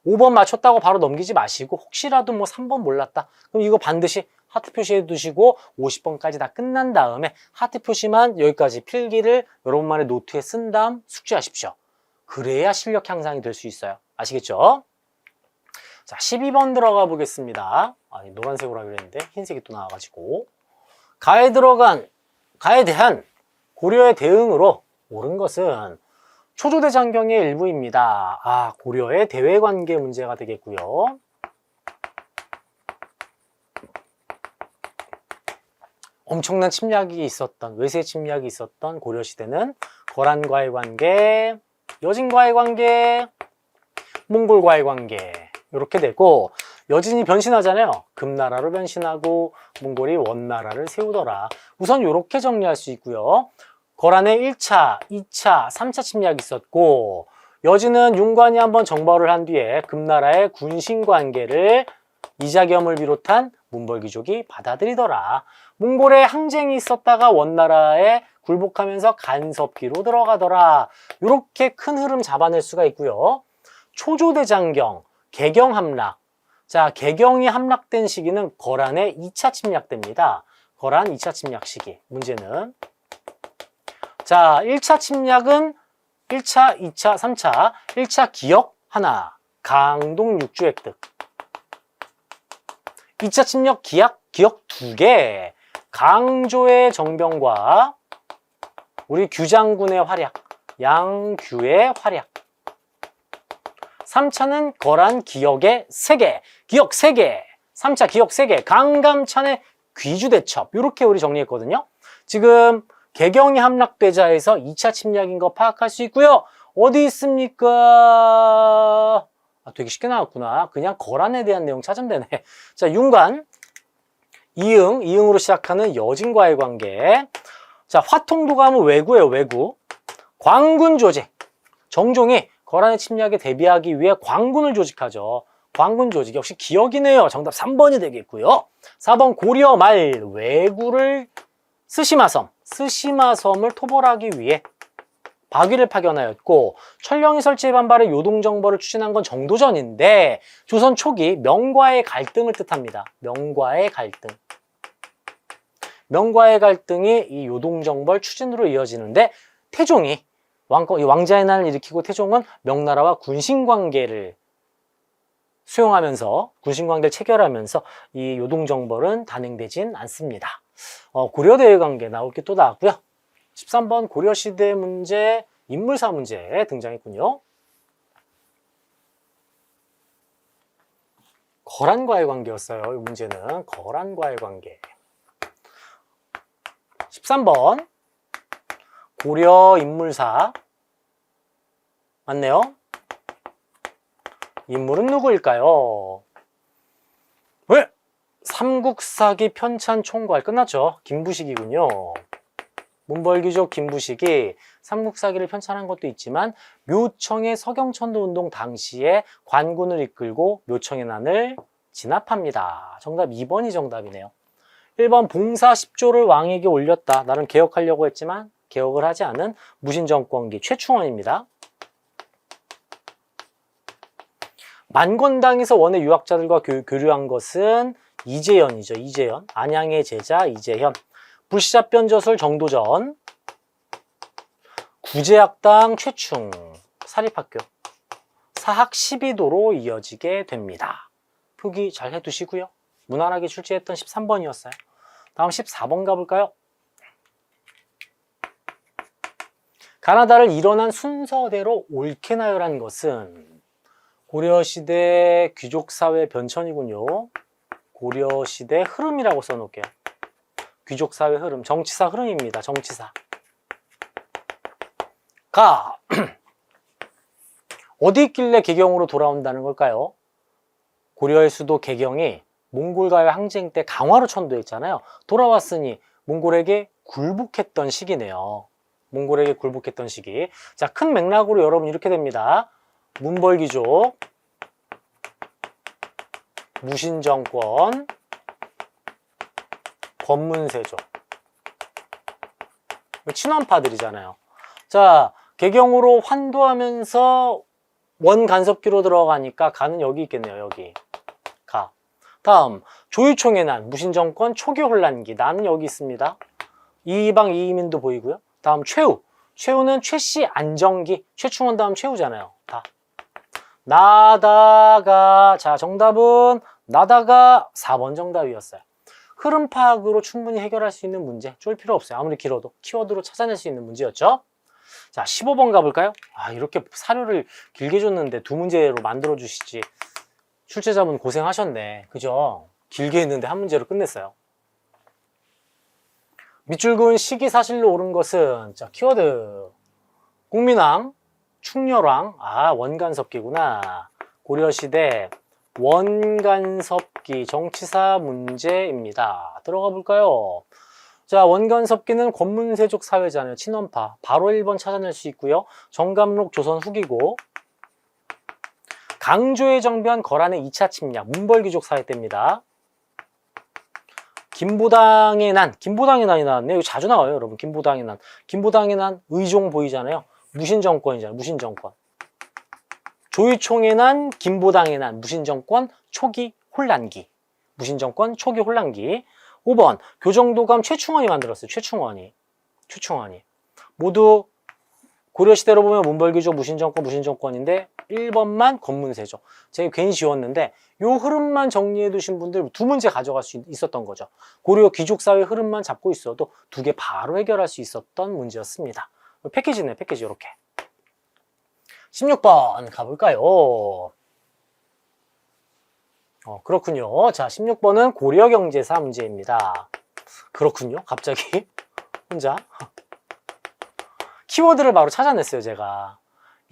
5번 맞췄다고 바로 넘기지 마시고 혹시라도 뭐 3번 몰랐다. 그럼 이거 반드시 하트 표시해 두시고 50번까지 다 끝난 다음에 하트 표시만 여기까지 필기를 여러분만의 노트에 쓴 다음 숙지하십시오. 그래야 실력 향상이 될 수 있어요. 아시겠죠? 자, 12번 들어가 보겠습니다. 아니, 노란색으로 하기로 했는데 흰색이 또 나와가지고. 가에 대한 고려의 대응으로 옳은 것은 초조대장경의 일부입니다. 고려의 대외관계 문제가 되겠고요. 엄청난 침략이 있었던, 외세 침략이 있었던 고려시대는 거란과의 관계, 여진과의 관계, 몽골과의 관계 이렇게 되고, 여진이 변신하잖아요. 금나라로 변신하고 몽골이 원나라를 세우더라. 우선 이렇게 정리할 수 있고요. 거란의 1차, 2차, 3차 침략이 있었고, 여진은 윤관이 한번 정벌을 한 뒤에 금나라의 군신관계를 이자겸을 비롯한 문벌귀족이 받아들이더라. 몽골에 항쟁이 있었다가 원나라에 굴복하면서 간섭기로 들어가더라. 이렇게 큰 흐름 잡아낼 수가 있고요. 초조대장경, 개경함락. 자, 개경이 함락된 시기는 거란의 2차 침략 때입니다. 거란 2차 침략 시기. 문제는 자, 1차 침략은 1차, 2차, 3차. 1차 기역 하나, 강동 육주 획득. 2차 침략 기역 2개. 강조의 정병과 우리 규장군의 활약, 양규의 활약. 3차는 거란 기역의 3개, 기역 3개. 3차 기역 3개, 강감찬의 귀주대첩. 이렇게 우리 정리했거든요. 지금 개경이 함락되자 해서 2차 침략인 거 파악할 수 있고요. 어디 있습니까? 되게 쉽게 나왔구나. 그냥 거란에 대한 내용 찾으면 되네. 자, 윤관, 이응으로 시작하는 여진과의 관계. 자, 화통도감은 왜구예요, 왜구. 광군 조직. 정종이 거란의 침략에 대비하기 위해 광군을 조직하죠. 광군 조직 역시 기역이네요. 정답 3번이 되겠고요. 4번 고려 말 왜구를 스시마섬을 토벌하기 위해 박위를 파견하였고, 천령이 설치에 반발해 요동정벌을 추진한 건 정도전인데, 조선 초기 명과의 갈등을 뜻합니다. 명과의 갈등. 명과의 갈등이 이 요동정벌 추진으로 이어지는데, 태종이 왕자의 난을 일으키고 태종은 명나라와 군신관계를 수용하면서, 군신관계를 체결하면서 이 요동정벌은 단행되진 않습니다. 고려대외관계 나올 게 또 나왔고요. 13번 고려시대 문제, 인물사 문제 등장했군요. 거란과의 관계였어요. 이 문제는 거란과의 관계. 13번 고려 인물사 맞네요. 인물은 누구일까요? 왜? 삼국사기 편찬 총괄 끝났죠. 김부식이군요. 문벌귀족 김부식이 삼국사기를 편찬한 것도 있지만 묘청의 서경천도 운동 당시에 관군을 이끌고 묘청의 난을 진압합니다. 정답 2번이 정답이네요. 1번 봉사 10조를 왕에게 올렸다. 나름 개혁하려고 했지만 개혁을 하지 않은 무신정권기 최충원입니다. 만권당에서 원의 유학자들과 교류한 것은 이재현이죠. 이재현. 안양의 제자 이재현. 불시잡변저술 정도전. 구제학당 최충. 사립학교. 사학 12도로 이어지게 됩니다. 표기 잘 해두시고요. 무난하게 출제했던 13번이었어요. 다음 14번 가볼까요? 가나다를 일어난 순서대로 옳게 나열한 것은 고려시대 귀족사회 변천이군요. 고려시대 흐름이라고 써놓을게요. 귀족사회 흐름, 정치사 흐름입니다. 정치사. 가 어디 있길래 개경으로 돌아온다는 걸까요? 고려의 수도 개경이 몽골과의 항쟁 때 강화로 천도했잖아요. 돌아왔으니 몽골에게 굴복했던 시기네요. 몽골에게 굴복했던 시기. 자, 큰 맥락으로 여러분 이렇게 됩니다. 문벌귀족, 무신정권, 권문세족. 친원파들이잖아요. 자, 개경으로 환도하면서 원간섭기로 들어가니까 가는 여기 있겠네요. 여기. 가. 다음, 조유총의 난, 무신정권 초기 혼란기. 나는 여기 있습니다. 이방 이이민도 보이고요. 다음 최후. 최후는 최씨 안정기. 최충원 다음 최후잖아요. 다. 나다가, 자, 정답은 나다가 4번 정답이었어요. 흐름 파악으로 충분히 해결할 수 있는 문제. 쫄 필요 없어요. 아무리 길어도 키워드로 찾아낼 수 있는 문제였죠. 자, 15번 가볼까요? 아, 이렇게 사료를 길게 줬는데 두 문제로 만들어 주시지. 출제자분 고생하셨네. 그죠? 길게 했는데 한 문제로 끝냈어요. 밑줄 그은 시기사실로 옳은 것은, 자, 키워드. 국민왕, 충렬왕, 아, 원간섭기구나. 고려시대 원간섭기 정치사 문제입니다. 들어가 볼까요? 자, 원간섭기는 권문세족 사회잖아요. 친원파. 바로 1번 찾아낼 수 있고요. 정감록 조선 후기고, 강조의 정변 거란의 2차 침략, 문벌귀족 사회 때입니다. 김보당의 난, 김보당의 난이 나왔네요. 이거 자주 나와요, 여러분. 김보당의 난. 김보당의 난 의종 보이잖아요. 무신정권이잖아요. 무신정권. 조유총의 난, 김보당의 난, 무신정권 초기 혼란기. 무신정권 초기 혼란기. 5번, 교정도감 최충원이 만들었어요. 최충원이. 모두 고려시대로 보면 문벌귀족, 무신정권, 무신정권인데 1번만 권문세족. 제가 괜히 지웠는데 요 흐름만 정리해 두신 분들 두 문제 가져갈 수 있었던 거죠. 고려 귀족사회 흐름만 잡고 있어도 두 개 바로 해결할 수 있었던 문제였습니다. 패키지네, 패키지 이렇게. 16번 가볼까요? 그렇군요. 자, 16번은 고려경제사 문제입니다. 그렇군요. 갑자기 혼자 키워드를 바로 찾아냈어요. 제가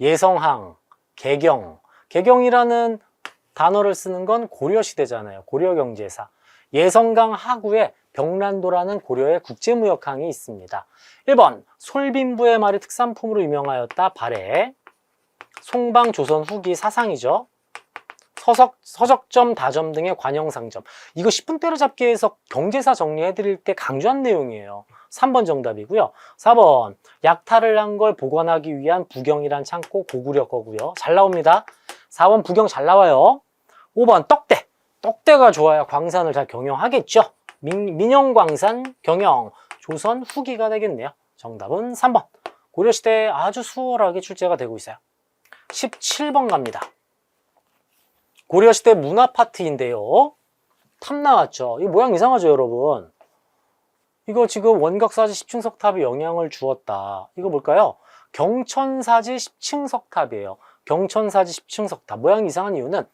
예성항, 개경. 개경이라는 단어를 쓰는 건 고려시대잖아요. 고려경제사. 예성강 하구에 병란도라는 고려의 국제무역항이 있습니다. 1번, 솔빈부의 말이 특산품으로 유명하였다. 발해. 송방 조선 후기 사상이죠. 서적점, 다점 등의 관영상점. 이거 10분 때려잡기에서 경제사 정리해드릴 때 강조한 내용이에요. 3번 정답이고요. 4번, 약탈을 한 걸 보관하기 위한 부경이란 창고 고구려 거고요. 잘 나옵니다. 4번 부경 잘 나와요. 5번 떡대. 떡대가 좋아야 광산을 잘 경영하겠죠. 민영광산 경영 조선 후기가 되겠네요. 정답은 3번. 고려시대에 아주 수월하게 출제가 되고 있어요. 17번 갑니다. 고려시대 문화파트인데요. 탑 나왔죠. 이 모양 이상하죠, 여러분? 이거 지금 원각사지 10층석 탑이 영향을 주었다. 이거 뭘까요? 경천사지 10층석 탑이에요. 경천사지 10층석 탑. 모양이 이상한 이유는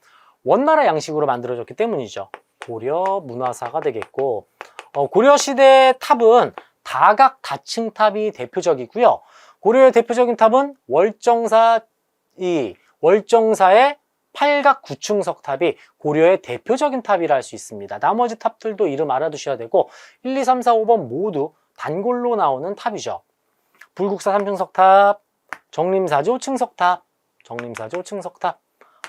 원나라 양식으로 만들어졌기 때문이죠. 고려 문화사가 되겠고, 고려시대 탑은 다각 다층탑이 대표적이고요. 고려의 대표적인 탑은 월정사의 팔각 구층 석탑이 고려의 대표적인 탑이라 할 수 있습니다. 나머지 탑들도 이름 알아두셔야 되고 1, 2, 3, 4, 5번 모두 단골로 나오는 탑이죠. 불국사 3층 석탑, 정림사지 5층 석탑, 정림사지 5층 석탑,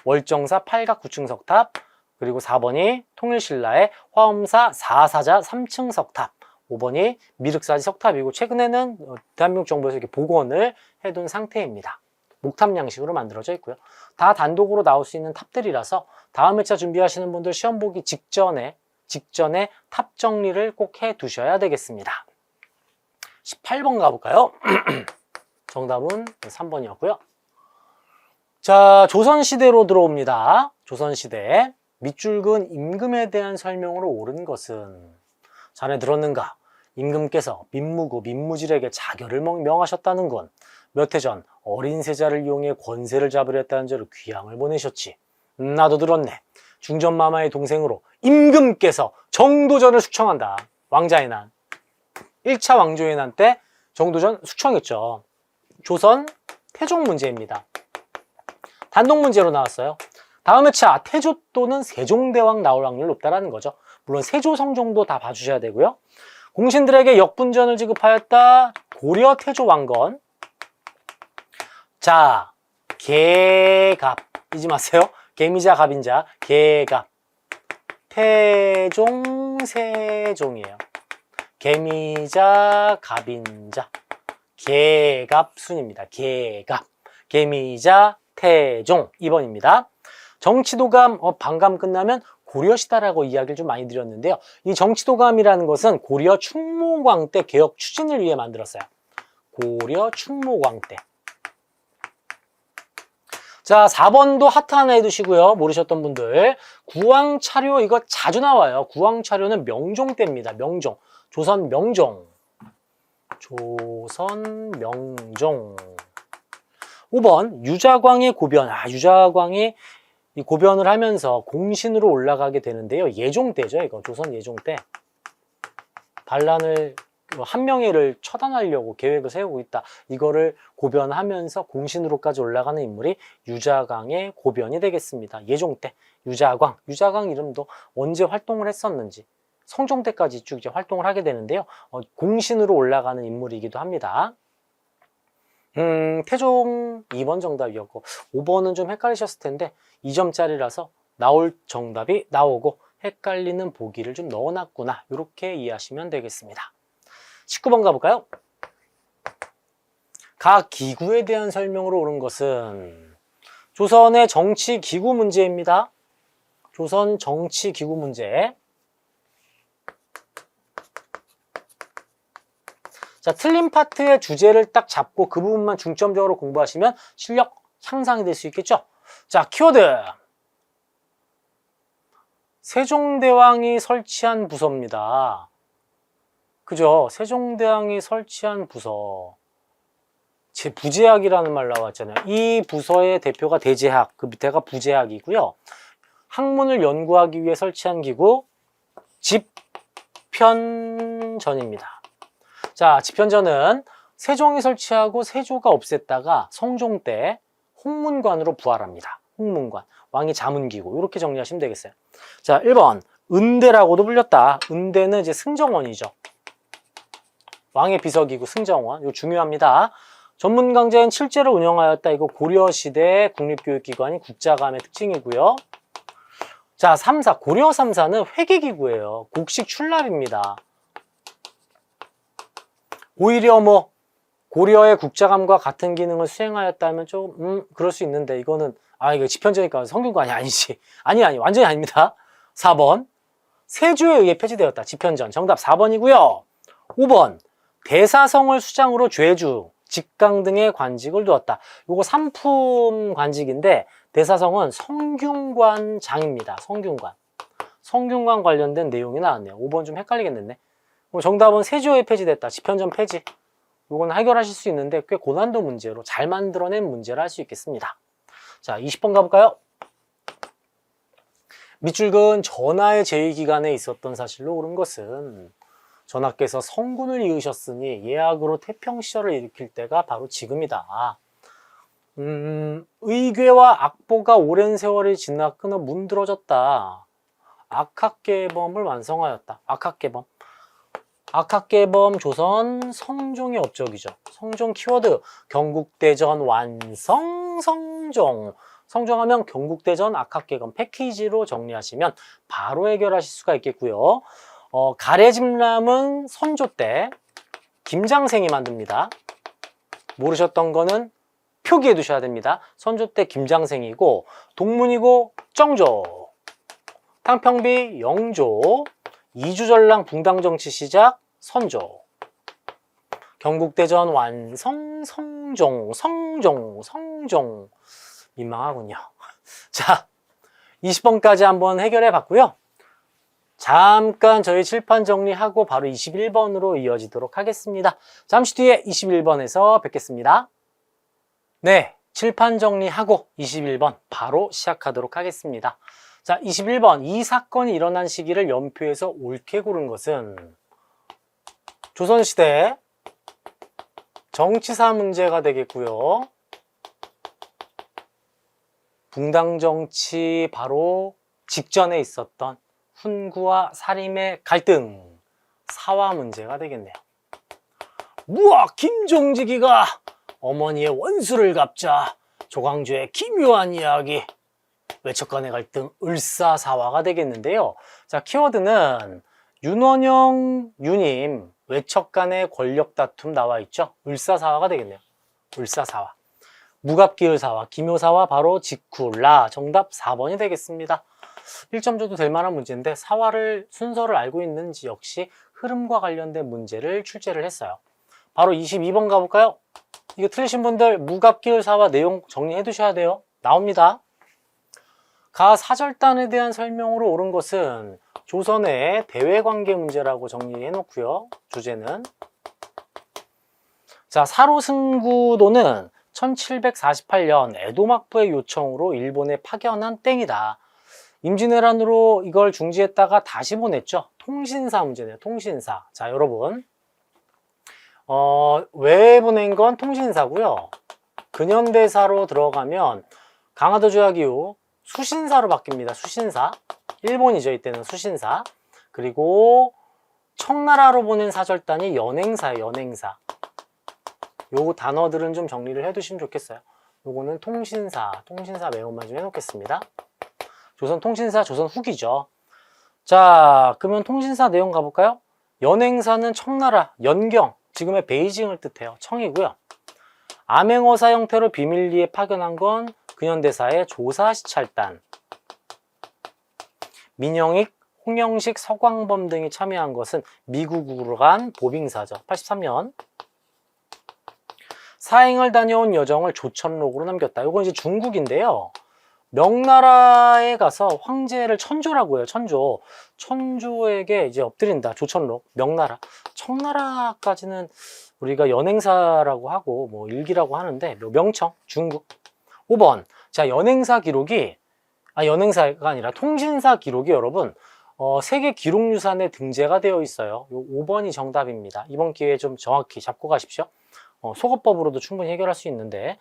월정사 팔각 구층 석탑, 그리고 4번이 통일신라의 화엄사 4사자 3층 석탑, 5번이 미륵사지 석탑이고 최근에는 대한민국 정부에서 이렇게 복원을 해둔 상태입니다. 목탑 양식으로 만들어져 있고요. 다 단독으로 나올 수 있는 탑들이라서 다음 회차 준비하시는 분들 시험 보기 직전에 탑 정리를 꼭 해 두셔야 되겠습니다. 18번 가볼까요? 정답은 3번이었고요. 자, 조선시대로 들어옵니다. 조선시대. 밑줄근 임금에 대한 설명으로 옳은 것은 자네 들었는가? 임금께서 민무고 민무질에게 자결을 명하셨다는 건 몇 해 전 어린 세자를 이용해 권세를 잡으려 했다는 죄로 귀양을 보내셨지. 나도 들었네. 중전마마의 동생으로 임금께서 정도전을 숙청한다. 왕자의 난. 1차 왕조의 난 때 정도전 숙청했죠. 조선 태종 문제입니다. 단독 문제로 나왔어요. 다음 회차 태조 또는 세종대왕 나올 확률이 높다라는 거죠. 물론 세조성 정도 다 봐주셔야 되고요. 공신들에게 역분전을 지급하였다. 고려 태조 왕건. 자, 개갑 잊지 마세요. 개미자 갑인자 개갑. 태종 세종이에요. 개미자 갑인자 개갑순입니다. 개갑. 개미자 태종 2번입니다. 정치도감, 반감 끝나면 고려시다라고 이야기를 좀 많이 드렸는데요. 이 정치도감이라는 것은 고려 충무광 때 개혁 추진을 위해 만들었어요. 고려 충무광 때. 자, 4번도 하트 하나 해두시고요. 모르셨던 분들. 구왕차료 이거 자주 나와요. 구왕차료는 명종 때입니다. 명종. 조선 명종. 조선 명종. 5번 유자광의 고변. 유자광이 이 고변을 하면서 공신으로 올라가게 되는데요. 예종 때죠. 이거 조선 예종 때 반란을 한명회를 처단하려고 계획을 세우고 있다. 이거를 고변하면서 공신으로까지 올라가는 인물이 유자광의 고변이 되겠습니다. 예종 때 유자광. 유자광 이름도 언제 활동을 했었는지 성종 때까지 쭉 이제 활동을 하게 되는데요. 공신으로 올라가는 인물이기도 합니다. 태종 2번 정답이었고 5번은 좀 헷갈리셨을 텐데 2점짜리라서 나올 정답이 나오고 헷갈리는 보기를 좀 넣어놨구나. 이렇게 이해하시면 되겠습니다. 19번 가볼까요? 각 기구에 대한 설명으로 옳은 것은 조선의 정치 기구 문제입니다. 조선 정치 기구 문제. 자, 틀린 파트의 주제를 딱 잡고 그 부분만 중점적으로 공부하시면 실력 향상이 될 수 있겠죠? 자, 키워드. 세종대왕이 설치한 부서입니다. 그죠? 세종대왕이 설치한 부서. 부제학이라는 말 나왔잖아요. 이 부서의 대표가 대제학, 그 밑에가 부제학이고요. 학문을 연구하기 위해 설치한 기구, 집현전입니다. 자, 집현전은 세종이 설치하고 세조가 없앴다가 성종 때 홍문관으로 부활합니다. 홍문관. 왕이 자문기구. 이렇게 정리하시면 되겠어요. 자, 1번. 은대라고도 불렸다. 은대는 이제 승정원이죠. 왕의 비서기구 승정원. 이거 중요합니다. 전문강좌인 칠제를 운영하였다. 이거 고려시대 국립교육기관인 국자감의 특징이고요. 자, 3사. 고려 3사는 회계기구예요. 곡식 출납입니다. 오히려 뭐 고려의 국자감과 같은 기능을 수행하였다면 좀 그럴 수 있는데 이거는 이거 집현전이니까 성균관이 아니지. 아니 완전히 아닙니다. 4번 세조에 의해 폐지되었다. 집현전 정답 4번이고요. 5번 대사성을 수장으로 죄주, 직강 등의 관직을 두었다. 요거 삼품 관직인데 대사성은 성균관장입니다. 성균관 관련된 내용이 나왔네요. 5번 좀 헷갈리겠는데. 정답은 세조에 폐지됐다. 집현전 폐지. 이건 해결하실 수 있는데 꽤 고난도 문제로 잘 만들어낸 문제를 할 수 있겠습니다. 자, 20번 가볼까요? 밑줄근 전하의 제위기간에 있었던 사실로 옳은 것은 전하께서 성군을 이으셨으니 예약으로 태평시절을 일으킬 때가 바로 지금이다. 의궤와 악보가 오랜 세월이 지나 끊어 문드러졌다. 악학계범을 완성하였다. 악학계범. 악학계범 조선 성종의 업적이죠. 성종 키워드 경국대전 완성 성종. 성종하면 경국대전 악학계범 패키지로 정리하시면 바로 해결하실 수가 있겠고요. 가래집람은 선조 때 김장생이 만듭니다. 모르셨던 거는 표기해 두셔야 됩니다. 선조 때 김장생이고 동문이고 정조, 탕평비 영조, 이주전랑 붕당정치 시작 선조, 경국대전 완성 성종, 성종 민망하군요. 자, 20번까지 한번 해결해 봤고요. 잠깐 저희 칠판 정리하고 바로 21번으로 이어지도록 하겠습니다. 잠시 뒤에 21번에서 뵙겠습니다. 네, 칠판 정리하고 21번 바로 시작하도록 하겠습니다. 자, 21번. 이 사건이 일어난 시기를 연표해서 옳게 고른 것은 조선시대 정치사 문제가 되겠고요. 붕당정치 바로 직전에 있었던 훈구와 사림의 갈등, 사화 문제가 되겠네요. 무아 김종직이가 어머니의 원수를 갚자 조광조의 기묘한 이야기, 외척간의 갈등, 을사사화가 되겠는데요. 자, 키워드는 윤원영, 유님, 외척간의 권력 다툼 나와 있죠. 을사사화가 되겠네요. 을사사화. 무갑기을사화, 기묘사화 바로 직후라. 정답 4번이 되겠습니다. 1점 줘도 될 만한 문제인데 사화를 순서를 알고 있는지 역시 흐름과 관련된 문제를 출제를 했어요. 바로 22번 가볼까요? 이거 틀리신 분들 무갑기을사화 내용 정리해 두셔야 돼요. 나옵니다. 가 사절단에 대한 설명으로 옳은 것은 조선의 대외관계 문제라고 정리해 놓고요. 주제는 자, 사로승구도는 1748년 에도막부의 요청으로 일본에 파견한 땡이다. 임진왜란으로 이걸 중지했다가 다시 보냈죠. 통신사 문제네요. 통신사. 자, 여러분 왜 보낸 건 통신사고요. 근현대사로 들어가면 강화도 조약 이후 수신사로 바뀝니다. 수신사. 일본이죠. 이때는 수신사. 그리고 청나라로 보낸 사절단이 연행사예요. 연행사. 요 단어들은 좀 정리를 해두시면 좋겠어요. 요거는 통신사 메모만 좀 해놓겠습니다. 조선 통신사, 조선 후기죠. 자, 그러면 통신사 내용 가볼까요? 연행사는 청나라, 연경, 지금의 베이징을 뜻해요. 청이고요. 암행어사 형태로 비밀리에 파견한 건 근현대사의 조사시찰단. 민영익, 홍영식, 서광범 등이 참여한 것은 미국으로 간 보빙사죠. 83년. 사행을 다녀온 여정을 조천록으로 남겼다. 이건 이제 중국인데요. 명나라에 가서 황제를 천조라고 해요. 천조. 천조에게 이제 엎드린다. 조천록. 명나라. 청나라까지는 우리가 연행사라고 하고 뭐 일기라고 하는데 명청. 중국. 5번. 자, 연행사 기록이 연행사가 아니라 통신사 기록이 여러분 세계 기록유산에 등재가 되어 있어요. 요 5번이 정답입니다. 이번 기회에 좀 정확히 잡고 가십시오. 속어법으로도 충분히 해결할 수 있는데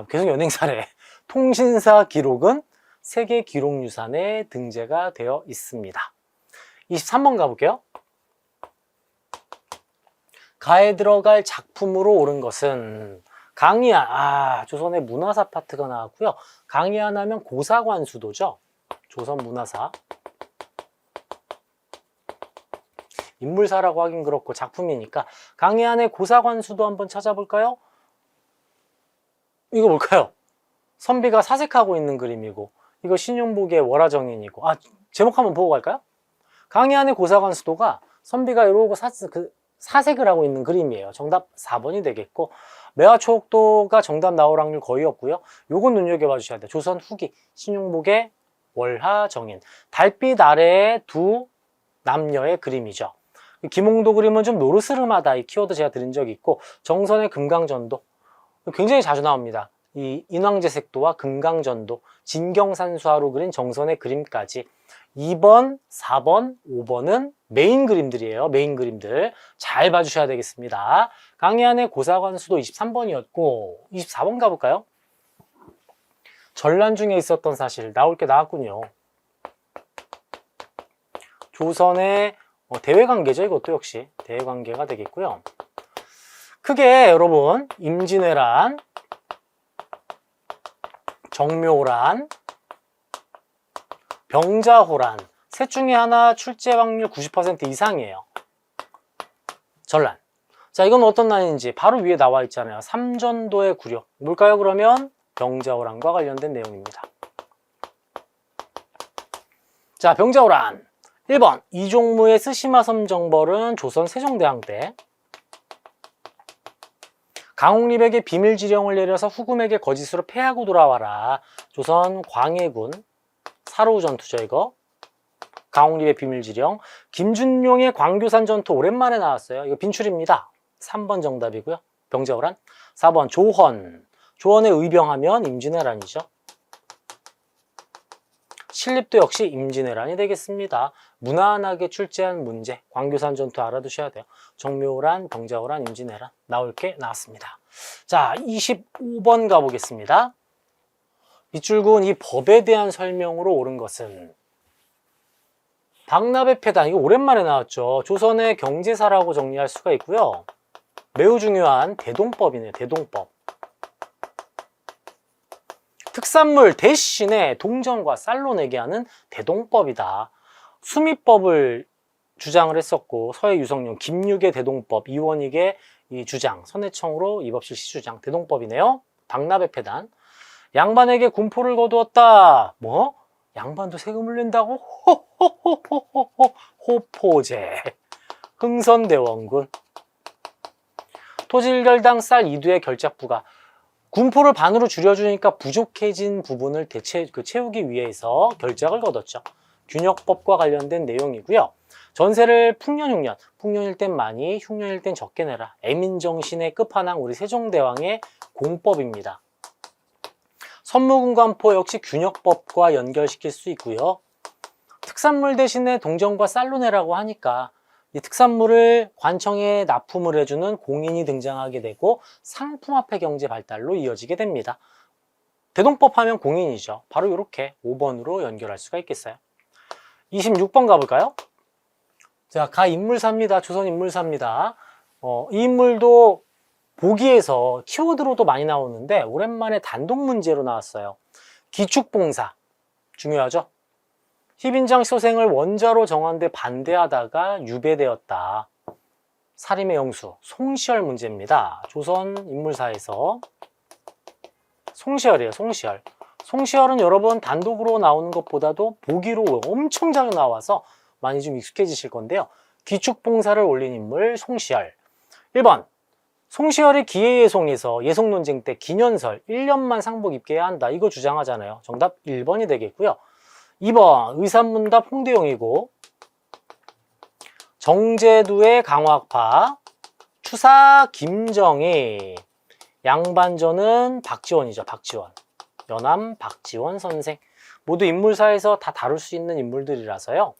계속 연행사래. 통신사 기록은 세계 기록유산에 등재가 되어 있습니다. 23번 가볼게요. 가에 들어갈 작품으로 옳은 것은 강의안. 조선의 문화사 파트가 나왔고요. 강의안 하면 고사관수도죠. 조선 문화사. 인물사라고 하긴 그렇고 작품이니까 강의안의 고사관수도 한번 찾아볼까요? 이거 뭘까요? 선비가 사색하고 있는 그림이고 이거 신용복의 월화정인이고 제목 한번 보고 갈까요? 강의안의 고사관수도가 선비가 이러고 사색을 하고 있는 그림이에요. 정답 4번이 되겠고 매화초옥도가 정답 나올 확률 거의 없고요. 요건 눈여겨봐 주셔야 돼요. 조선 후기 신용복의 월화정인. 달빛 아래의 두 남녀의 그림이죠. 김홍도 그림은 좀 노르스름하다. 이 키워드 제가 드린 적이 있고 정선의 금강전도 굉장히 자주 나옵니다. 이 인왕제색도와 금강전도, 진경산수화로 그린 정선의 그림까지 2번, 4번, 5번은 메인 그림들이에요. 메인 그림들. 잘 봐주셔야 되겠습니다. 강의안의 고사관수도 23번이었고 24번 가볼까요? 전란 중에 있었던 사실 나올 게 나왔군요. 조선의 대외관계죠. 이것도 역시 대외관계가 되겠고요. 크게 여러분 임진왜란, 정묘란, 병자호란 셋 중에 하나 출제 확률 90% 이상이에요. 전란. 자, 이건 어떤 난인지 바로 위에 나와 있잖아요. 삼전도의 굴욕. 뭘까요? 그러면 병자호란과 관련된 내용입니다. 자, 병자호란. 1번 이종무의 스시마섬 정벌은 조선 세종대왕 때, 강홍립에게 비밀지령을 내려서 후금에게 거짓으로 패하고 돌아와라. 조선 광해군 사로우 전투죠. 이거 강홍립의 비밀지령. 김준용의 광교산 전투 오랜만에 나왔어요. 이거 빈출입니다. 3번 정답이고요. 병자호란. 4번 조헌. 조헌에 의병하면 임진왜란이죠. 신립도 역시 임진왜란이 되겠습니다. 무난하게 출제한 문제, 광교산 전투 알아두셔야 돼요. 정묘호란, 병자호란, 임진왜란 나올 게 나왔습니다. 자, 25번 가보겠습니다. 밑줄군 이 법에 대한 설명으로 옳은 것은 박나배 패단, 이거 오랜만에 나왔죠. 조선의 경제사라고 정리할 수가 있고요. 매우 중요한 대동법이네요. 대동법. 특산물 대신에 동전과 쌀로 내게 하는 대동법이다. 수미법을 주장을 했었고 서해 유성룡, 김육의 대동법, 이원익의 이 주장, 선해청으로 이 법 실시 주장, 대동법이네요. 박나배 패단. 양반에게 군포를 거두었다. 뭐? 양반도 세금을 낸다고? 호호호호호호 호포제. 흥선대원군. 토질결당 쌀 2두의 결작부가. 군포를 반으로 줄여주니까 부족해진 부분을 채우기 위해서 결작을 거뒀죠. 균역법과 관련된 내용이고요. 전세를 풍년, 흉년, 풍년일 땐 많이, 흉년일 땐 적게 내라. 애민정신의 끝판왕 우리 세종대왕의 공법입니다. 선무군관포 역시 균역법과 연결시킬 수 있고요. 특산물 대신에 동전과 쌀로 내라고 하니까 이 특산물을 관청에 납품을 해주는 공인이 등장하게 되고 상품화폐 경제 발달로 이어지게 됩니다. 대동법 하면 공인이죠. 바로 이렇게 5번으로 연결할 수가 있겠어요. 26번 가볼까요? 자, 가 인물사입니다. 조선 인물사입니다. 이 인물도 보기에서 키워드로도 많이 나오는데 오랜만에 단독 문제로 나왔어요. 기축봉사 중요하죠. 희빈장 소생을 원자로 정하는데 반대하다가 유배되었다. 살인의 영수 송시열 문제입니다. 조선 인물사에서 송시열이에요. 송시열. 송시열은 여러분 단독으로 나오는 것보다도 보기로 엄청 자주 나와서 많이 좀 익숙해지실 건데요. 기축봉사를 올린 인물 송시열. 1번 송시열이 기해예송에서 예송 논쟁 때 기년설 1년만 상복 입게 해야 한다. 이거 주장하잖아요. 정답 1번이 되겠고요. 2번 의산문답 홍대용이고, 정제두의 강화학파, 추사 김정희, 양반전은 박지원이죠. 박지원. 연암 박지원 선생. 모두 인물사에서 다 다룰 수 있는 인물들이라서요.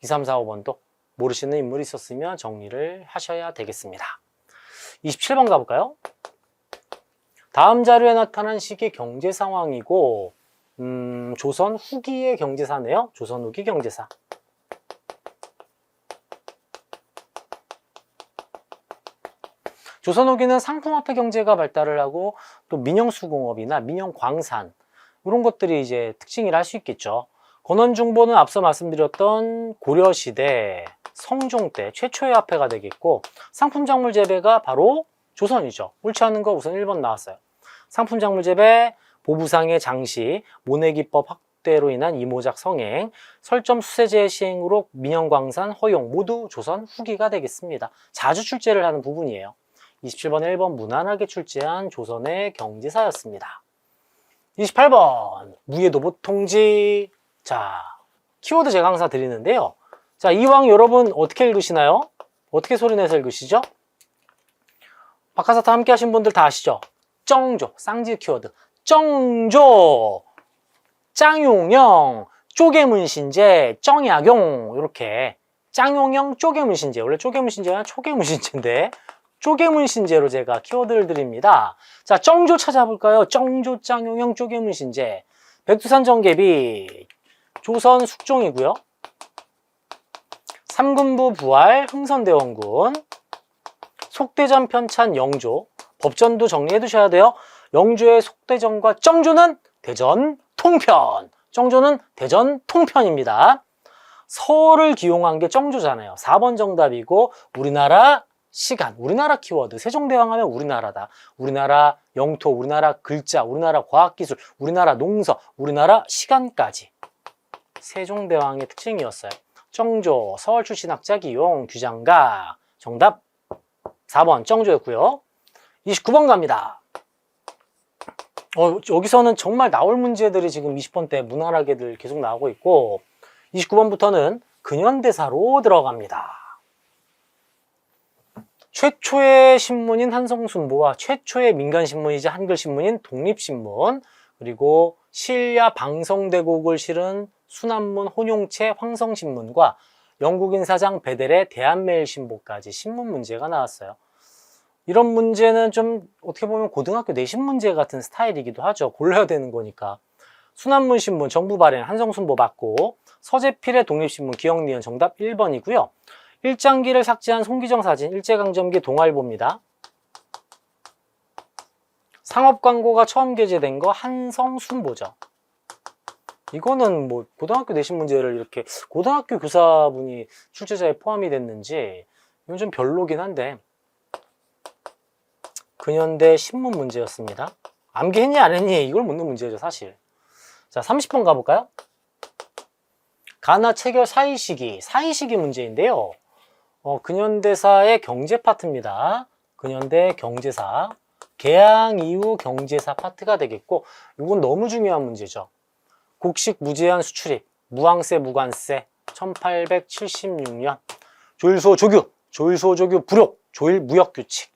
2, 3, 4, 5번도 모르시는 인물이 있었으면 정리를 하셔야 되겠습니다. 27번 가볼까요? 다음 자료에 나타난 시기 경제 상황이고 조선 후기의 경제사네요. 조선 후기 경제사. 조선 후기는 상품화폐 경제가 발달을 하고 또 민영수공업이나 민영광산 이런 것들이 이제 특징이라 할 수 있겠죠. 건원중보는 앞서 말씀드렸던 고려시대, 성종 때 최초의 화폐가 되겠고, 상품작물 재배가 바로 조선이죠. 옳지 않은 거 우선 1번 나왔어요. 상품작물 재배, 보부상의 장시, 모내기법 확대로 인한 이모작 성행, 설점 수세제 시행으로 민영광산 허용 모두 조선 후기가 되겠습니다. 자주 출제를 하는 부분이에요. 27번 1번 무난하게 출제한 조선의 경제사였습니다. 28번 무예도보통지. 자, 키워드 제가 항상 드리는데요. 자, 이왕 여러분 어떻게 읽으시나요? 어떻게 소리내서 읽으시죠? 박하사타 함께 하신 분들 다 아시죠? 쩡조, 쌍지 키워드. 쩡조, 짱용영, 쪼개문신제, 쩡약용 이렇게 짱용형 쪼개문신제, 원래 쪼개문신제는 초개문신제인데 쪼개문신제로 제가 키워드를 드립니다. 자, 쩡조 찾아볼까요? 쩡조 짱용형 쪼개문신제. 백두산 정개비 조선 숙종이고요. 삼군부 부활 흥선대원군, 속대전 편찬 영조. 법전도 정리해 두셔야 돼요. 영조의 속대전과 쩡조는 대전 통편. 쩡조는 대전 통편입니다. 서를 기용한 게 쩡조잖아요. 4번 정답이고, 우리나라 시간, 우리나라 키워드. 세종대왕 하면 우리나라다. 우리나라 영토, 우리나라 글자, 우리나라 과학기술, 우리나라 농서, 우리나라 시간까지. 세종대왕의 특징이었어요. 쩡조, 서울 출신 학자 기용, 규장가. 정답 4번 쩡조였고요. 29번 갑니다. 여기서는 정말 나올 문제들이 지금 20번대 무난하게들 계속 나오고 있고, 29번부터는 근현대사로 들어갑니다. 최초의 신문인 한성순보와 최초의 민간신문이자 한글신문인 독립신문, 그리고 신야 방성대곡을 실은 순한문 혼용체 황성신문과 영국인 사장 베델의 대한매일신보까지 신문 문제가 나왔어요. 이런 문제는 좀 어떻게 보면 고등학교 내신 문제 같은 스타일이기도 하죠. 골라야 되는 거니까. 순한문신문 정부 발행 한성순보 맞고, 서재필의 독립신문 기억니은 정답 1번이고요. 일장기를 삭제한 송기정 사진 일제강점기 동아일보입니다. 상업광고가 처음 게재된 거 한성순보죠. 이거는 뭐 고등학교 내신 문제를 이렇게 고등학교 교사분이 출제자에 포함이 됐는지 이건 좀 별로긴 한데, 근현대 신문 문제였습니다. 암기했니 안 했니 이걸 묻는 문제죠 사실. 자, 30번 가볼까요? 가나 체결 사이시기 문제인데요. 근현대사의 경제 파트입니다. 근현대 경제사, 개항 이후 경제사 파트가 되겠고, 이건 너무 중요한 문제죠. 곡식 무제한 수출입, 무항세 무관세, 1876년, 조일소조규 불혹, 조일무역규칙.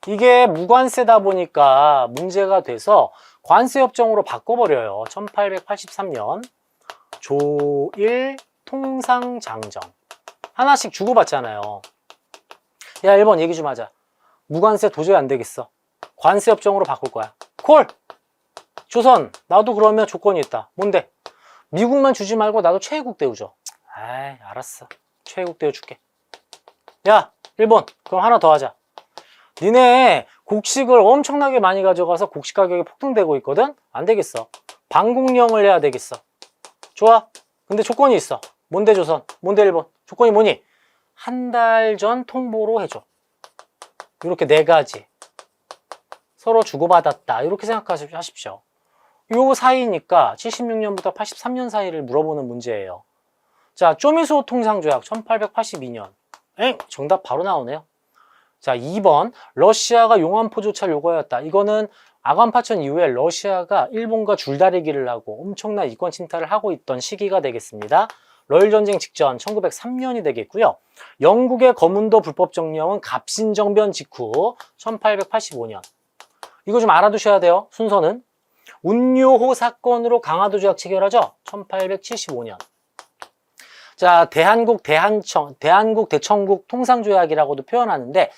이게 무관세다 보니까 문제가 돼서 관세협정으로 바꿔버려요. 1883년 조일 통상장정. 하나씩 주고받잖아요. 야, 1번 얘기 좀 하자. 무관세 도저히 안 되겠어. 관세협정으로 바꿀 거야. 콜! 조선, 나도 그러면 조건이 있다. 뭔데? 미국만 주지 말고 나도 최애국 대우 줘. 아이, 알았어. 최애국 대우 줄게. 야, 1번, 그럼 하나 더 하자. 니네 곡식을 엄청나게 많이 가져가서 곡식 가격이 폭등되고 있거든? 안 되겠어. 방국령을 해야 되겠어. 좋아. 근데 조건이 있어. 뭔데 조선? 뭔데 1번? 조건이 뭐니? 한 달 전 통보로 해줘. 이렇게 4가지. 서로 주고받았다. 이렇게 생각하십시오. 요 사이니까 76년부터 83년 사이를 물어보는 문제예요. 자, 쪼미수 통상조약 1882년. 정답 바로 나오네요. 자, 2번 러시아가 용안포조차를 요구하였다. 이거는 아관파천 이후에 러시아가 일본과 줄다리기를 하고 엄청난 이권 침탈을 하고 있던 시기가 되겠습니다. 러일전쟁 직전 1903년이 되겠고요. 영국의 거문도 불법 정령은 갑신정변 직후 1885년. 이거 좀 알아두셔야 돼요. 순서는 운요호 사건으로 강화도 조약 체결하죠. 1875년. 자, 대한국 대청국 통상조약이라고도 표현하는데,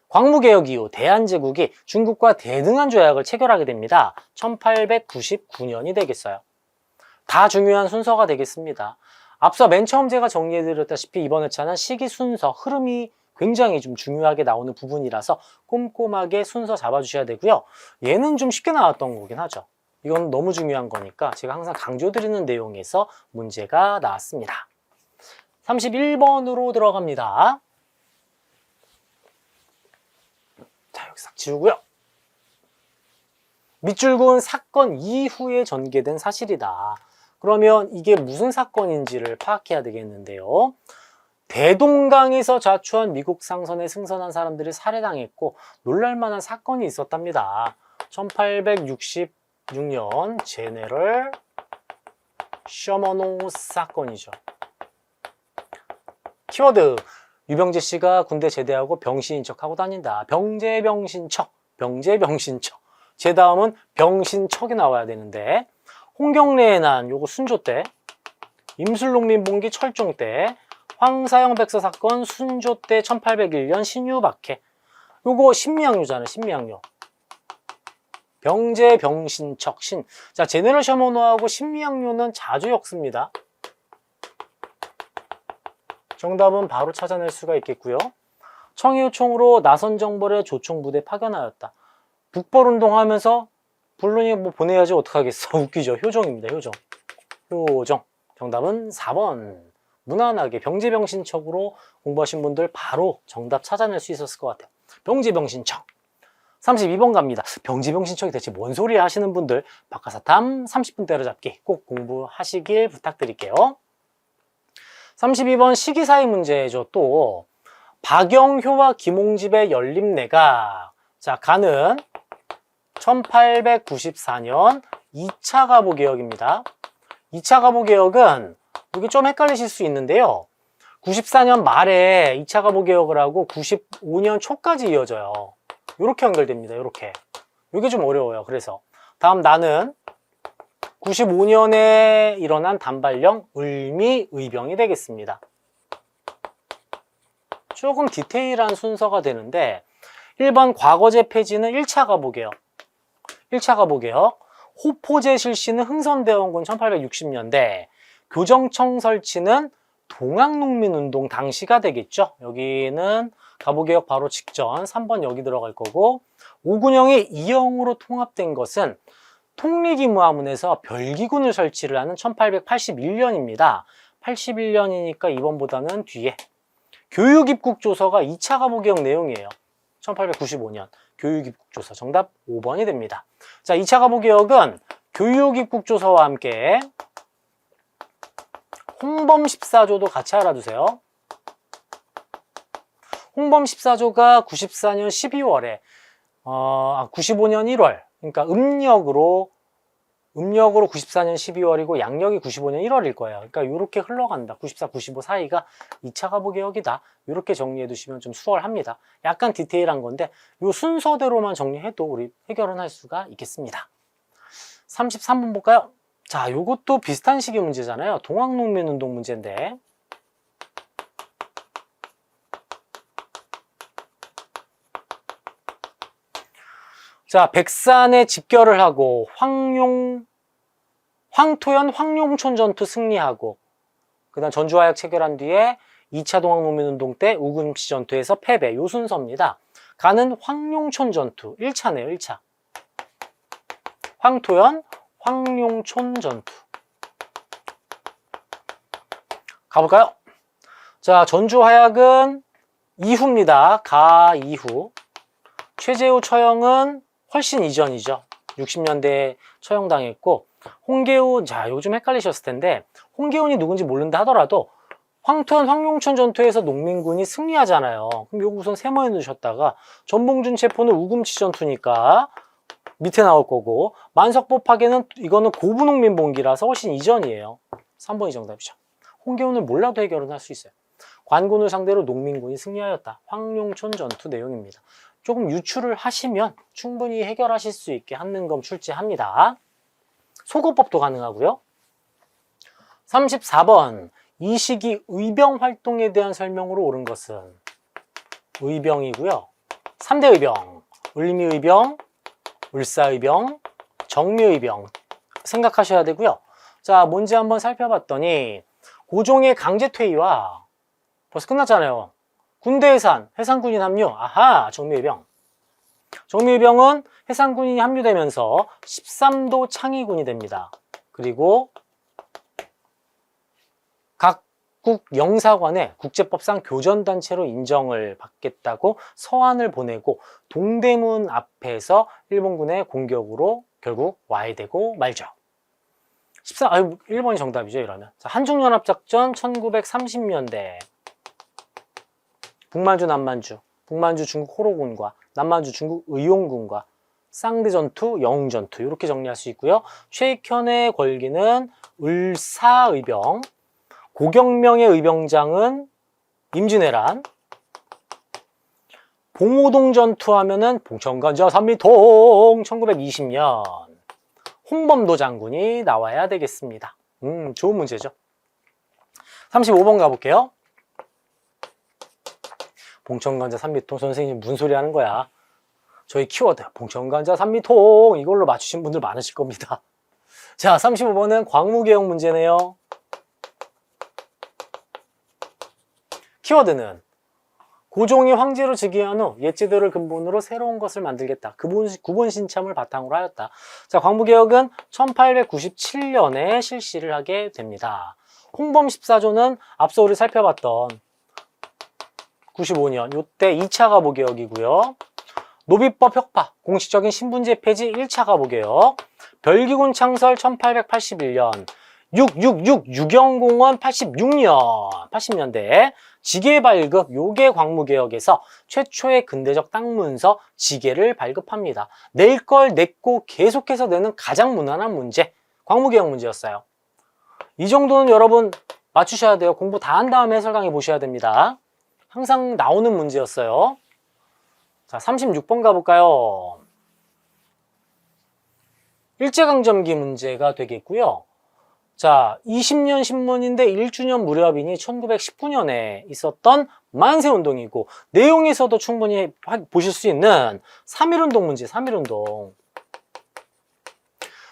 광무개혁 이후 대한제국이 중국과 대등한 조약을 체결하게 됩니다. 1899년이 되겠어요. 다 중요한 순서가 되겠습니다. 앞서 맨 처음 제가 정리해드렸다시피 이번 회차는 시기 순서, 흐름이 굉장히 좀 중요하게 나오는 부분이라서 꼼꼼하게 순서 잡아주셔야 되고요. 얘는 좀 쉽게 나왔던 거긴 하죠. 이건 너무 중요한 거니까 제가 항상 강조드리는 내용에서 문제가 나왔습니다. 31번으로 들어갑니다. 자, 여기 싹 지우고요. 밑줄 그은 사건 이후에 전개된 사실이다. 그러면 이게 무슨 사건인지를 파악해야 되겠는데요. 대동강에서 자초한 미국 상선에 승선한 사람들이 살해당했고 놀랄만한 사건이 있었답니다. 1866년 제네럴 셔머노 사건이죠. 키워드, 유병재 씨가 군대 제대하고 병신인 척하고 다닌다. 병재병신척. 제 다음은 병신척이 나와야 되는데, 홍경래의 난, 요거 순조 때, 임술농민봉기 철종 때, 황사영 백서 사건 순조 때 1801년 신유박해. 요거 신미양요잖아요, 신미양요. 병제, 병신척, 신. 자, 제네럴 셔먼호하고 신미양요는 자주 엮습니다. 정답은 바로 찾아낼 수가 있겠고요. 청해요청으로 나선정벌의 조총부대 파견하였다. 북벌운동 하면서 불륜이 뭐 보내야지 어떡하겠어. 웃기죠. 효정입니다. 효정. 효정. 정답은 4번. 무난하게 병제병신척으로 공부하신 분들 바로 정답 찾아낼 수 있었을 것 같아요. 병제병신척. 32번 갑니다. 병제병신척이 대체 뭔 소리 하시는 분들 박하사탐 30분 때려잡기 꼭 공부하시길 부탁드릴게요. 32번 시기사회 문제죠. 또 박영효와 김홍집의 연립내각. 자, 가는 1894년 2차 가보개혁입니다. 2차 가보개혁은 이게 좀 헷갈리실 수 있는데요. 94년 말에 2차 가보개혁을 하고 95년 초까지 이어져요. 이렇게 연결됩니다. 이렇게. 이게 좀 어려워요. 그래서 다음 나는 95년에 일어난 단발령 을미의병이 되겠습니다. 조금 디테일한 순서가 되는데 1번 과거제 폐지는 1차 가보개혁. 1차 가보개혁. 호포제 실시는 흥선대원군 1860년대. 교정청 설치는 동학농민운동 당시가 되겠죠. 여기는 가보개혁 바로 직전 3번 여기 들어갈 거고, 오군영이 이영으로 통합된 것은 통리기무하문에서 별기군을 설치를 하는 1881년입니다. 81년이니까 2번보다는 뒤에. 교육입국조서가 2차 가보개혁 내용이에요. 1895년 교육입국조서. 정답 5번이 됩니다. 자, 2차 가보개혁은 교육입국조서와 함께 홍범 14조도 같이 알아두세요. 홍범 14조가 94년 12월에 95년 1월, 그러니까 음력으로 94년 12월이고 양력이 95년 1월일 거예요. 그러니까 이렇게 흘러간다. 94, 95 사이가 2차 가보개혁이다. 이렇게 정리해 두시면 좀 수월합니다. 약간 디테일한 건데 이 순서대로만 정리해도 우리 해결은 할 수가 있겠습니다. 33번 볼까요? 자, 요것도 비슷한 시기 문제잖아요. 동학농민운동 문제인데. 자, 백산에 집결을 하고 황토현 황룡촌 전투 승리하고, 그 다음 전주화약 체결한 뒤에 2차 동학농민운동 때 우금치 전투에서 패배. 요 순서입니다. 가는 황룡촌 전투 1차네요. 1차. 황토현 황룡촌 전투. 가볼까요? 자, 전주화약은 이후입니다. 가 이후. 최재우 처형은 훨씬 이전이죠. 60년대에 처형당했고, 홍계훈, 자, 요즘 헷갈리셨을 텐데, 홍계훈이 누군지 모른다 하더라도 황토현 황룡촌 전투에서 농민군이 승리하잖아요. 그럼 요거 우선 세모해 놓으셨다가 전봉준 체포는 우금치 전투니까 밑에 나올 거고, 만석보 파괴는 이거는 고부농민봉기라서 훨씬 이전이에요. 3번이 정답이죠. 홍계훈을 몰라도 해결은 할 수 있어요. 관군을 상대로 농민군이 승리하였다. 황룡촌 전투 내용입니다. 조금 유추를 하시면 충분히 해결하실 수 있게 한능검 출제합니다. 소거법도 가능하고요. 34번. 이 시기 의병 활동에 대한 설명으로 옳은 것은 의병이고요. 3대 의병. 을미의병, 을사의병, 정미의병 생각하셔야 되고요. 자, 뭔지 한번 살펴봤더니 고종의 강제퇴위와 벌써 끝났잖아요. 군대 해산, 해상군인 합류. 아하, 정미의병. 정미의병은 해상군인이 합류되면서 13도 창의군이 됩니다. 그리고 각국 영사관에 국제법상 교전단체로 인정을 받겠다고 서한을 보내고 동대문 앞에서 일본군의 공격으로 결국 와해되고 말죠. 1번이 정답이죠, 이러면. 자, 한중연합작전 1930년대. 북만주, 남만주. 북만주 중국 호로군과 남만주 중국 의용군과 쌍대전투, 영웅전투 이렇게 정리할 수 있고요. 최익현의 걸기는 을사의병, 고경명의 의병장은 임진왜란, 봉오동 전투 하면은 봉천관자 삼미통 1920년, 홍범도 장군이 나와야 되겠습니다. 좋은 문제죠. 35번 가볼게요. 봉천관자 산미통. 선생님 무슨 소리 하는 거야? 저희 키워드 봉천관자 산미통 이걸로 맞추신 분들 많으실 겁니다. 자, 35번은 광무개혁 문제네요. 키워드는 고종이 황제로 즉위한 후 옛제도를 근본으로 새로운 것을 만들겠다. 구본 신참을 바탕으로 하였다. 자, 광무개혁은 1897년에 실시를 하게 됩니다. 홍범 14조는 앞서 우리 살펴봤던 95년 요때 2차 가보개혁이고요. 노비법 혁파, 공식적인 신분제 폐지 1차 가보개혁, 별기군 창설 1881년, 666 유경공원 80년대 지계 발급, 요게 광무개혁에서 최초의 근대적 땅 문서 지계를 발급합니다. 낼 걸 냈고 계속해서 내는 가장 무난한 문제, 광무개혁 문제였어요. 이 정도는 여러분 맞추셔야 돼요. 공부 다 한 다음에 해설 강의 보셔야 됩니다. 항상 나오는 문제였어요. 자, 36번 가볼까요? 일제강점기 문제가 되겠고요. 자, 20년 신문인데 1주년 무렵이니 1919년에 있었던 만세운동이고, 내용에서도 충분히 보실 수 있는 3.1운동 문제, 3.1운동.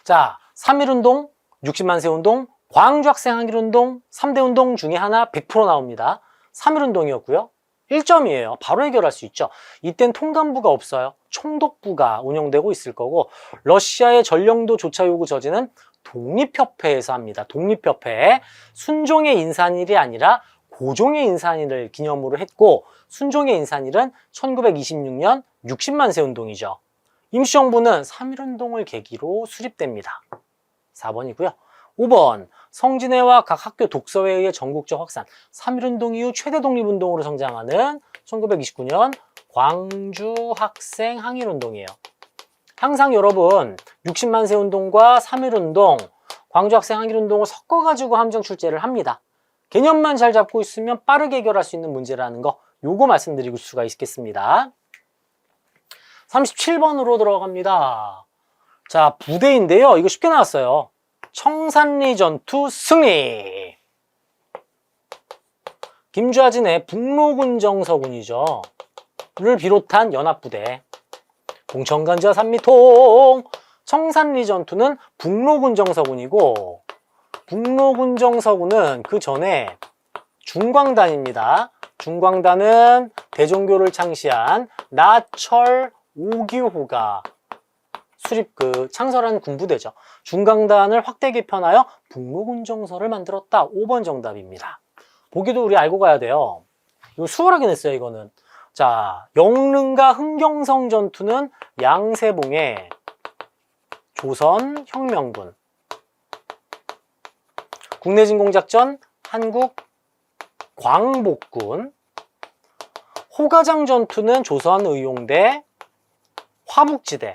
자, 3.1운동, 60만세운동, 광주학생 항일운동, 3대운동 중에 하나 100% 나옵니다. 3.1운동이었고요. 1점이에요. 바로 해결할 수 있죠. 이땐 통감부가 없어요. 총독부가 운영되고 있을 거고, 러시아의 전령도 조차 요구 저지는 독립협회에서 합니다. 독립협회. 순종의 인산일이 아니라 고종의 인산일을 기념으로 했고, 순종의 인산일은 1926년 60만세 운동이죠. 임시정부는 3.1운동을 계기로 수립됩니다. 4번이고요. 5번, 성진회와 각 학교 독서회에 의해 전국적 확산, 3.1운동 이후 최대 독립운동으로 성장하는 1929년 광주 학생 항일운동이에요. 항상 여러분 60만세 운동과 3.1운동, 광주 학생 항일운동을 섞어가지고 함정 출제를 합니다. 개념만 잘 잡고 있으면 빠르게 해결할 수 있는 문제라는 거, 요거 말씀드릴 수가 있겠습니다. 37번으로 들어갑니다. 자, 부대인데요. 이거 쉽게 나왔어요. 청산리 전투 승리. 김좌진의 북로군정서군이죠. 를 비롯한 연합부대. 봉천관자 산미통. 청산리 전투는 북로군정서군이고, 북로군정서군은 그 전에 중광단입니다. 중광단은 대종교를 창시한 나철 오기호가 창설한 군부대죠. 중광단을 확대 개편하여 북로군정서를 만들었다. 5번 정답입니다. 보기도 우리 알고 가야 돼요. 이거 수월하게 냈어요, 이거는. 자, 영릉과 흥경성 전투는 양세봉의 조선 혁명군. 국내진공작전 한국 광복군. 호가장 전투는 조선의용대 화북지대.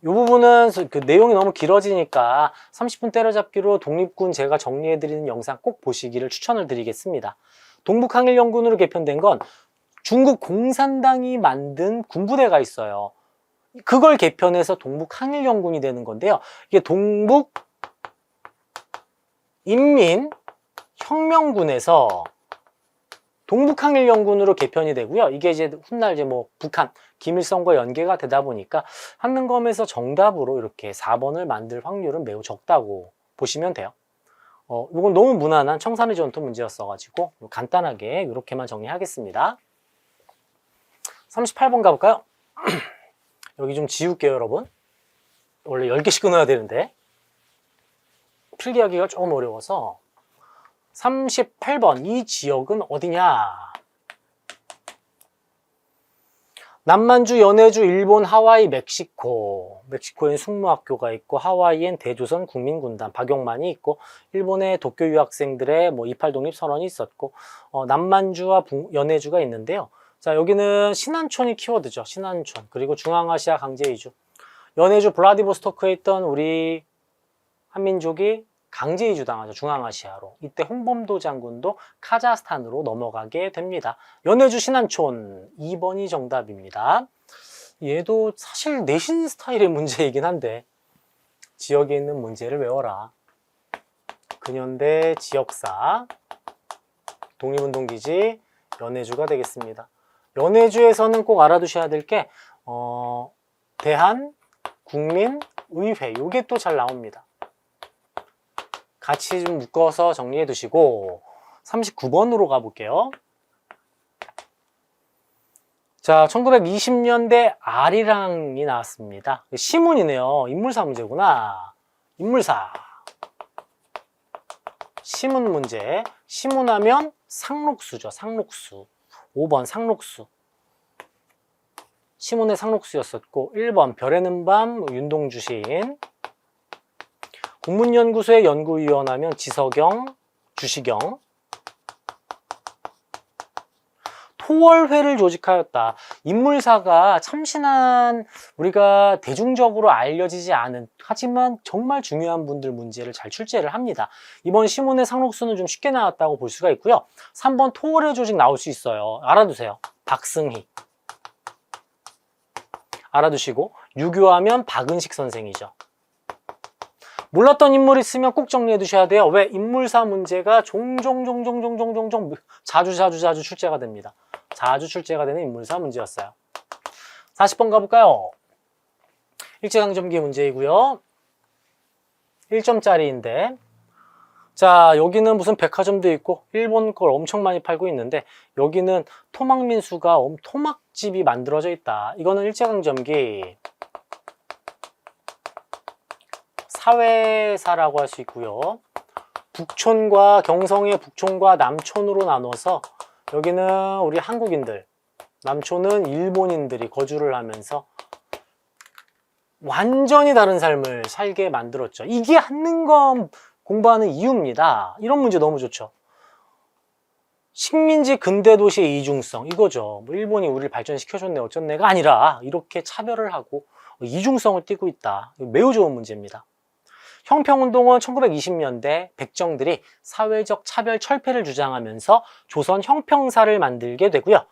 이 부분은 그 내용이 너무 길어지니까 30분 때려잡기로 독립군 제가 정리해드리는 영상 꼭 보시기를 추천을 드리겠습니다. 동북항일연군으로 개편된 건 중국 공산당이 만든 군부대가 있어요. 그걸 개편해서 동북항일연군이 되는 건데요. 이게 동북인민혁명군에서 동북항일연군으로 개편이 되고요. 이게 이제 훗날 이제 북한 김일성과 연계가 되다 보니까 한능검에서 정답으로 이렇게 4번을 만들 확률은 매우 적다고 보시면 돼요. 이건 너무 무난한 청산리 전투 문제였어가지고 간단하게 이렇게만 정리하겠습니다. 38번 가볼까요? 여기 좀 지울게요, 여러분. 원래 10개씩 끊어야 되는데 필기하기가 조금 어려워서. 38번, 이 지역은 어디냐? 남만주, 연해주, 일본, 하와이, 멕시코. 멕시코엔 숙무학교가 있고, 하와이엔 대조선 국민군단 박용만이 있고, 일본의 도쿄 유학생들의 28독립 선언이 있었고, 남만주와 연해주가 있는데요. 자, 여기는 신안촌이 키워드죠. 신안촌. 그리고 중앙아시아 강제 이주. 연해주 블라디보스토크에 있던 우리 한민족이 강제 이주당하죠. 중앙아시아로. 이때 홍범도 장군도 카자흐스탄으로 넘어가게 됩니다. 연해주 신안촌 2번이 정답입니다. 얘도 사실 내신 스타일의 문제이긴 한데 지역에 있는 문제를 외워라. 근현대 지역사, 독립운동기지, 연해주가 되겠습니다. 연해주에서는 꼭 알아두셔야 될 게 대한국민의회, 요게 또 잘 나옵니다. 같이 좀 묶어서 정리해 두시고 39번으로 가볼게요. 자, 1920년대 아리랑이 나왔습니다. 시문이네요. 인물사 문제구나. 인물사. 시문 문제. 시문하면 상록수죠. 상록수. 5번 상록수. 시문의 상록수였었고 1번 별에는 밤 윤동주 시인. 국문연구소의 연구위원 하면 지석영, 주시경. 토월회를 조직하였다. 인물사가 참신한, 우리가 대중적으로 알려지지 않은, 하지만 정말 중요한 분들 문제를 잘 출제를 합니다. 이번 시문의 상록수는 좀 쉽게 나왔다고 볼 수가 있고요. 3번 토월회 조직 나올 수 있어요. 알아두세요. 박승희. 알아두시고, 유교하면 박은식 선생이죠. 몰랐던 인물 있으면 꼭 정리해 두셔야 돼요. 왜? 인물사 문제가 종종 자주 출제가 됩니다. 자주 출제가 되는 인물사 문제였어요. 40번 가볼까요? 일제강점기 문제이고요. 1점짜리인데, 자, 여기는 무슨 백화점도 있고 일본 걸 엄청 많이 팔고 있는데, 여기는 토막민수가 토막집이 만들어져 있다. 이거는 일제강점기 사회사라고 할 수 있고요. 북촌과 경성의 북촌과 남촌으로 나눠서, 여기는 우리 한국인들, 남촌은 일본인들이 거주를 하면서 완전히 다른 삶을 살게 만들었죠. 이게 한능검 공부하는 이유입니다. 이런 문제 너무 좋죠. 식민지 근대도시의 이중성, 이거죠. 뭐 일본이 우리를 발전시켜줬네 어쩐네가 아니라 이렇게 차별을 하고 이중성을 띠고 있다. 매우 좋은 문제입니다. 형평운동은 1920년대 백정들이 사회적 차별 철폐를 주장하면서 조선 형평사를 만들게 되고요.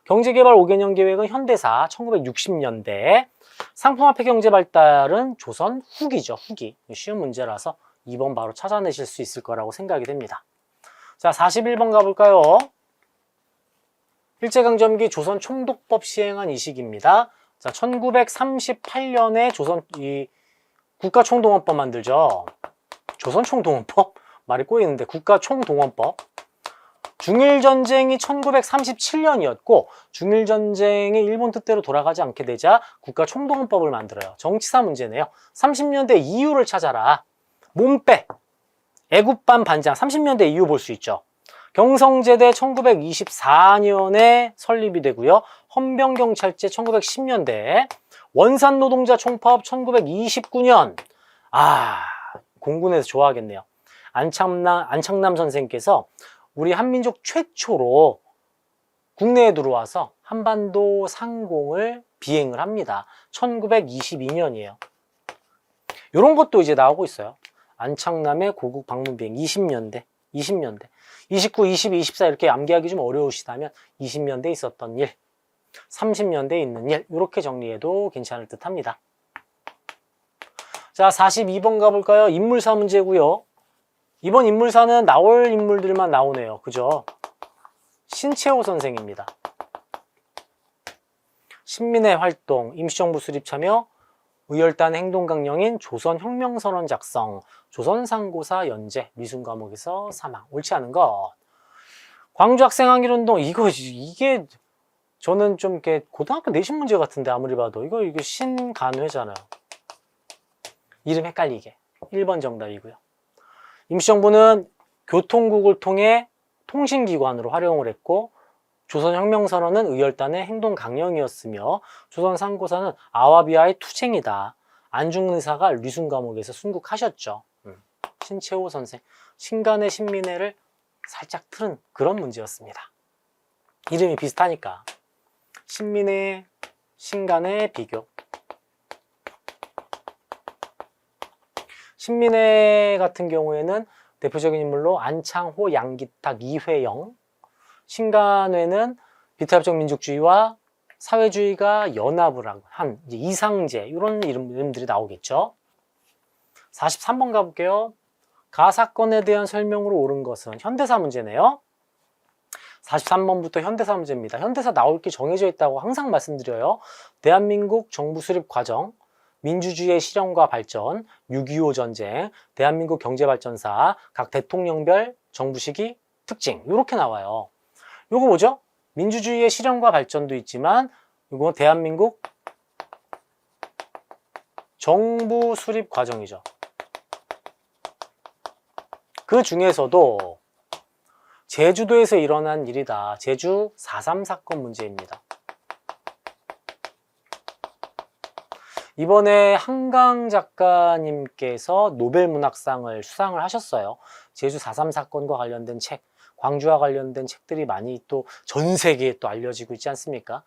경제개발 5개년 계획은 현대사 1960년대, 상품화폐 경제 발달은 조선 후기죠. 후기. 쉬운 문제라서 2번 바로 찾아내실 수 있을 거라고 생각이 됩니다. 자, 41번 가볼까요? 일제강점기 조선 총독법 시행한 이 시기입니다. 자, 1938년에 조선 국가총동원법 만들죠. 조선총동원법? 말이 꼬이는데 국가총동원법. 중일전쟁이 1937년이었고 중일전쟁이 일본 뜻대로 돌아가지 않게 되자 국가총동원법을 만들어요. 정치사 문제네요. 30년대 이유를 찾아라. 몸빼. 애국반 반장. 30년대 이유 볼 수 있죠. 경성제대 1924년에 설립이 되고요. 헌병경찰제 1910년대. 원산노동자 총파업 1929년. 공군에서 좋아하겠네요. 안창남 선생께서 우리 한민족 최초로 국내에 들어와서 한반도 상공을 비행을 합니다. 1922년이에요. 이런 것도 이제 나오고 있어요. 안창남의 고국 방문 비행 20년대. 29, 22, 24 이렇게 암기하기 좀 어려우시다면 20년대에 있었던 일, 30년대에 있는 일, 이렇게 정리해도 괜찮을 듯 합니다. 자, 42번 가볼까요? 인물사 문제고요. 이번 인물사는 나올 인물들만 나오네요. 그죠? 신채호 선생입니다. 신민의 활동, 임시정부 수립 참여, 의열단 행동강령인 조선혁명선언 작성, 조선상고사 연재, 미술 과목에서 사망. 옳지 않은 것. 광주학생항일운동, 이게 저는 좀 이렇게 고등학교 내신 문제 같은데 아무리 봐도 이게 신간회잖아요. 이름 헷갈리게. 1번 정답이고요. 임시정부는 교통국을 통해 통신기관으로 활용을 했고, 조선혁명선언은 의열단의 행동강령이었으며, 조선상고사는 아와비아의 투쟁이다. 안중의사가 리순 과목에서 순국하셨죠. 신채호 선생, 신간의 신민회를 살짝 틀은 그런 문제였습니다. 이름이 비슷하니까. 신민회, 신간의 비교. 신민회 같은 경우에는 대표적인 인물로 안창호, 양기탁, 이회영. 신간회는 비타협적 민족주의와 사회주의가 연합을 한 이상제, 이런 이름들이 나오겠죠. 43번 가볼게요. 가사건에 대한 설명으로 옳은 것은 현대사 문제네요. 43번부터 현대사 문제입니다. 현대사 나올 게 정해져 있다고 항상 말씀드려요. 대한민국 정부 수립 과정, 민주주의의 실현과 발전, 6.25 전쟁, 대한민국 경제발전사, 각 대통령별 정부 시기, 특징 이렇게 나와요. 요거 뭐죠? 민주주의의 실현과 발전도 있지만 이거 대한민국 정부 수립 과정이죠. 그 중에서도 제주도에서 일어난 일이다. 제주 4.3 사건 문제입니다. 이번에 한강 작가님께서 노벨문학상을 수상을 하셨어요. 제주 4.3 사건과 관련된 책, 광주와 관련된 책들이 많이 또 전 세계에 또 알려지고 있지 않습니까?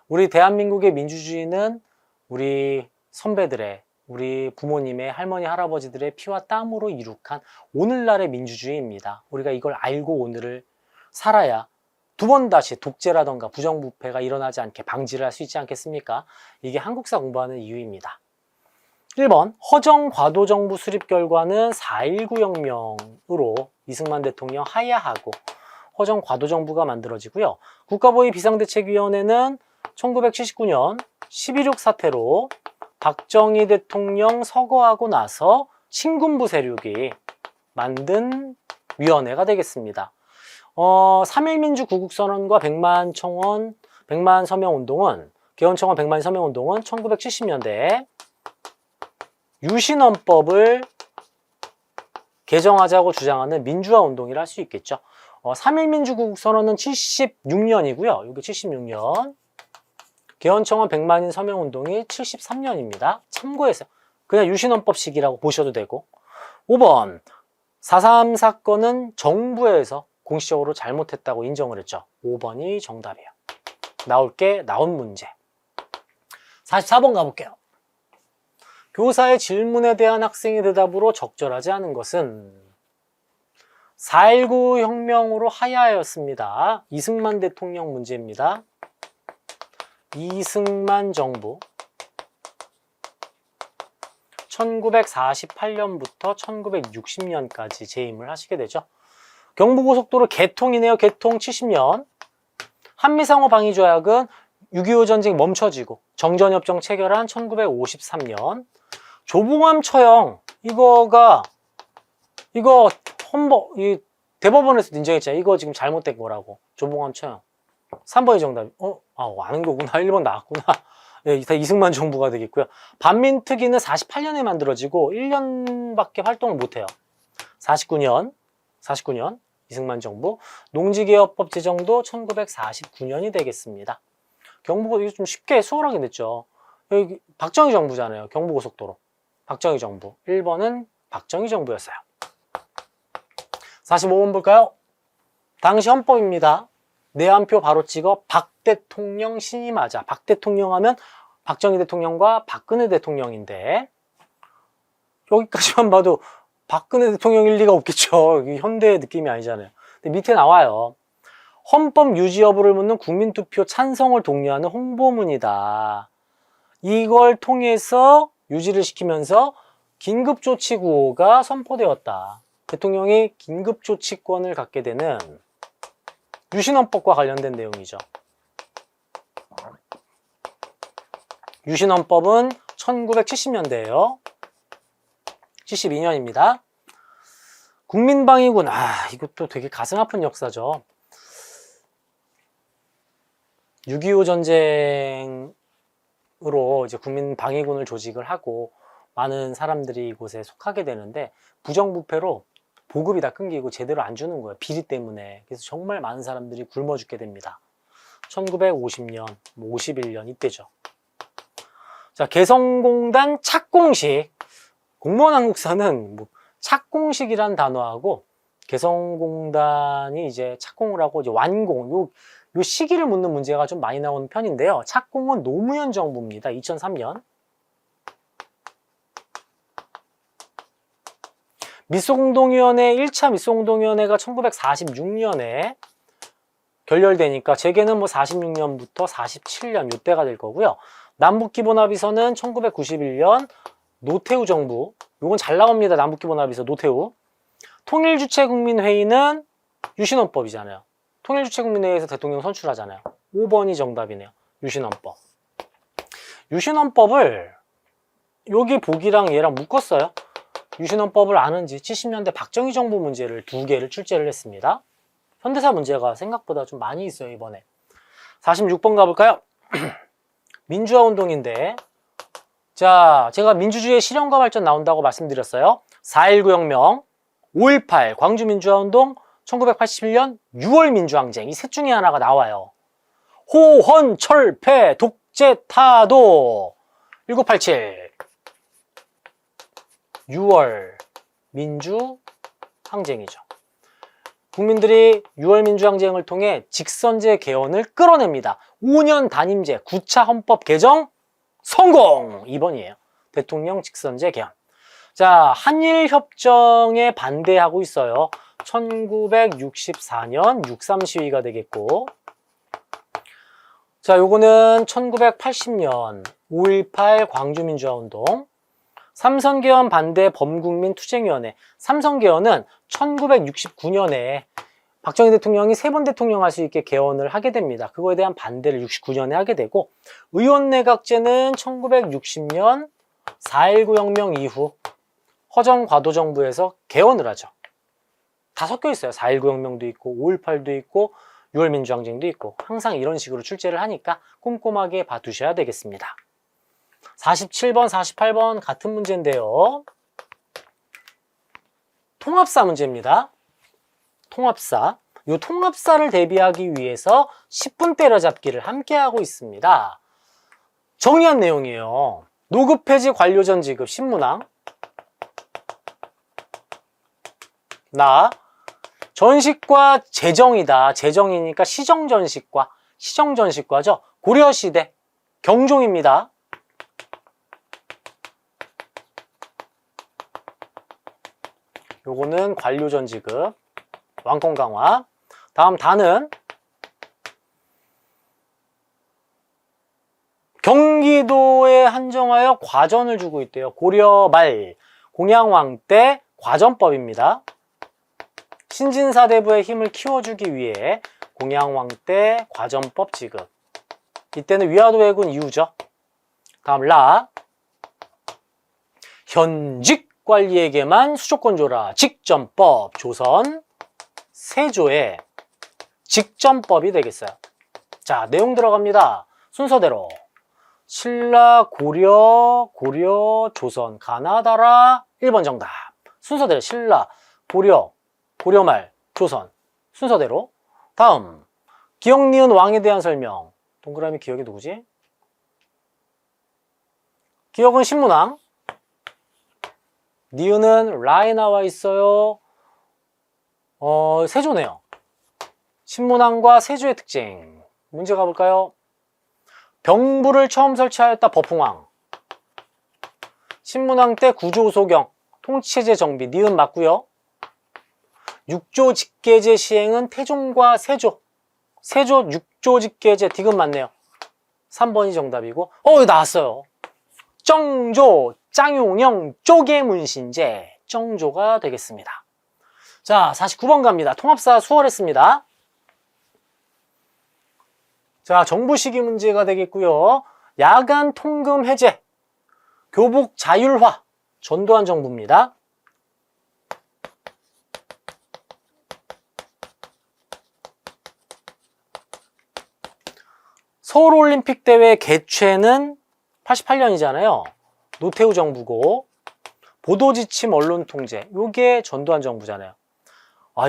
우리 대한민국의 민주주의는 우리 선배들의, 우리 부모님의, 할머니, 할아버지들의 피와 땀으로 이룩한 오늘날의 민주주의입니다. 우리가 이걸 알고 오늘을 살아야 두 번 다시 독재라던가 부정부패가 일어나지 않게 방지를 할 수 있지 않겠습니까? 이게 한국사 공부하는 이유입니다. 1번 허정과도정부 수립 결과는 4.19 혁명으로 이승만 대통령 하야하고 허정과도정부가 만들어지고요. 국가보위 비상대책위원회는 1979년 11.6 사태로 박정희 대통령 서거하고 나서 친군부 세력이 만든 위원회가 되겠습니다. 3.1민주 구국선언과 100만 서명운동은, 개헌청원 100만 서명운동은 1970년대에 유신헌법을 개정하자고 주장하는 민주화 운동이라 할 수 있겠죠. 3.1민주 구국선언은 76년이고요. 이게 76년. 개헌청원 100만인 서명운동이 73년입니다. 참고해서 그냥 유신헌법 시기라고 보셔도 되고. 5번 4.3 사건은 정부에서 공식적으로 잘못했다고 인정을 했죠. 5번이 정답이에요. 나온 문제. 44번 가볼게요. 교사의 질문에 대한 학생의 대답으로 적절하지 않은 것은 4.19 혁명으로 하야하였습니다. 이승만 대통령 문제입니다. 이승만 정부 1948년부터 1960년까지 재임을 하시게 되죠. 경부고속도로 개통이네요. 개통 70년. 한미상호 방위조약은 6.25 전쟁 멈춰지고 정전협정 체결한 1953년. 조봉암 처형 이거 대법원에서 인정했잖아요. 이거 지금 잘못된 거라고. 조봉암 처형. 3번이 정답. 아는 거구나. 1번 나왔구나. 네, 다 이승만 정부가 되겠고요. 반민특위는 48년에 만들어지고 1년밖에 활동을 못해요. 49년 이승만 정부. 농지개혁법 제정도 1949년이 되겠습니다. 경부고 이거 좀 쉽게 수월하게 냈죠. 여기 박정희 정부잖아요. 경부고속도로. 박정희 정부. 1번은 박정희 정부였어요. 45번 볼까요? 당시 헌법입니다. 내한표 바로 찍어 박 대통령 신임하자. 박 대통령 하면 박정희 대통령과 박근혜 대통령인데 여기까지만 봐도 박근혜 대통령일 리가 없겠죠. 현대의 느낌이 아니잖아요. 근데 밑에 나와요. 헌법 유지 여부를 묻는 국민투표 찬성을 독려하는 홍보문이다. 이걸 통해서 유지를 시키면서 긴급조치구호가 선포되었다. 대통령이 긴급조치권을 갖게 되는 유신헌법과 관련된 내용이죠. 유신헌법은 1970년대예요. 72년입니다. 국민방위군, 이것도 되게 가슴 아픈 역사죠. 6.25 전쟁으로 이제 국민방위군을 조직을 하고 많은 사람들이 이곳에 속하게 되는데 부정부패로 보급이 다 끊기고 제대로 안 주는 거예요. 비리 때문에. 그래서 정말 많은 사람들이 굶어 죽게 됩니다. 1950년, 51년 이때죠. 자, 개성공단 착공식. 공무원 한국사는 착공식이란 단어하고 개성공단이 이제 착공을 하고 이제 완공, 요 시기를 묻는 문제가 좀 많이 나오는 편인데요. 착공은 노무현 정부입니다. 2003년. 미소공동위원회 1차 미소공동위원회가 1946년에 결렬되니까 재개는 46년부터 47년 이때가 될 거고요. 남북기본합의서는 1991년 노태우 정부. 요건 잘 나옵니다. 남북기본합의서 노태우. 통일주체국민회의는 유신헌법이잖아요. 통일주체국민회의에서 대통령 선출하잖아요. 5번이 정답이네요. 유신헌법. 유신헌법을 여기 보기랑 얘랑 묶었어요. 유신헌법을 아는지 70년대 박정희 정부 문제를 2개를 출제를 했습니다. 현대사 문제가 생각보다 좀 많이 있어요, 이번에. 46번 가볼까요? 민주화 운동인데, 자, 제가 민주주의의 실현과 발전 나온다고 말씀드렸어요. 4.19 혁명, 5.18 광주민주화운동, 1981년 6월 민주항쟁, 이 셋 중에 하나가 나와요. 호헌, 철폐, 독재, 타도. 1987 6월 민주항쟁이죠. 국민들이 6월 민주항쟁을 통해 직선제 개헌을 끌어냅니다. 5년 단임제 9차 헌법 개정 성공! 2번이에요. 대통령 직선제 개헌. 자, 한일협정에 반대하고 있어요. 1964년 6.3 시위가 되겠고, 자, 요거는 1980년 5.18 광주민주화운동, 삼선개헌 반대 범국민 투쟁위원회. 삼선개헌은 1969년에 박정희 대통령이 3번 대통령 할 수 있게 개헌을 하게 됩니다. 그거에 대한 반대를 69년에 하게 되고, 의원내각제는 1960년 4.19 혁명 이후 허정 과도정부에서 개헌을 하죠. 다 섞여 있어요. 4.19 혁명도 있고 5.18도 있고 6월 민주항쟁도 있고, 항상 이런 식으로 출제를 하니까 꼼꼼하게 봐두셔야 되겠습니다. 47번, 48번 같은 문제인데요. 통합사 문제입니다. 통합사. 이 통합사를 대비하기 위해서 10분 때려잡기를 함께하고 있습니다. 정리한 내용이에요. 노급해지 관료전 지급 신문항. 나 전식과 재정이다. 재정이니까 시정전식과, 시정전식과죠. 고려시대 경종입니다. 요거는 관료전 지급, 왕권 강화. 다음 다는 경기도에 한정하여 과전을 주고 있대요. 고려 말 공양왕 때 과전법입니다. 신진사대부의 힘을 키워주기 위해 공양왕 때 과전법 지급. 이때는 위화도 해군 이후죠. 다음 라 현직 관리에게만 수조권 줘라. 직전법. 조선 세조의 직전법이 되겠어요. 자, 내용 들어갑니다. 순서대로 신라, 고려, 조선, 가나다라. 1번 정답. 순서대로 신라, 고려, 고려말, 조선. 순서대로. 다음 기억 니은 왕에 대한 설명. 동그라미 기억이 누구지? 기억은 신문왕. 니은은 라에 나와 있어요. 세조네요. 신문왕과 세조의 특징. 문제 가볼까요? 병부를 처음 설치하였다. 버풍왕. 신문왕 때 구조소경, 통치체제 정비. 니은 맞고요. 육조 직계제 시행은 태종과 세조. 세조 육조 직계제. 디귿 맞네요. 3번이 정답이고. 나왔어요. 정조, 짱용영, 쪼개문신제. 정조가 되겠습니다. 자, 49번 갑니다. 통합사 수월했습니다. 자, 정부 시기 문제가 되겠고요. 야간 통금 해제, 교복 자율화, 전두환 정부입니다. 서울올림픽 대회 개최는 88년이잖아요. 노태우 정부고, 보도지침 언론통제, 요게 전두환 정부잖아요.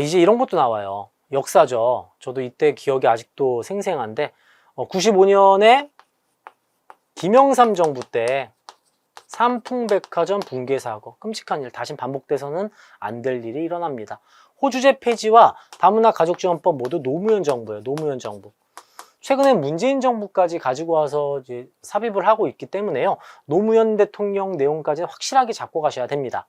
이제 이런 것도 나와요. 역사죠. 저도 이때 기억이 아직도 생생한데, 95년에 김영삼 정부 때 삼풍백화점 붕괴 사고, 끔찍한 일, 다신 반복돼서는 안 될 일이 일어납니다. 호주제 폐지와 다문화 가족지원법 모두 노무현 정부예요. 노무현 정부. 최근에 문재인 정부까지 가지고 와서 이제 삽입을 하고 있기 때문에요. 노무현 대통령 내용까지 확실하게 잡고 가셔야 됩니다.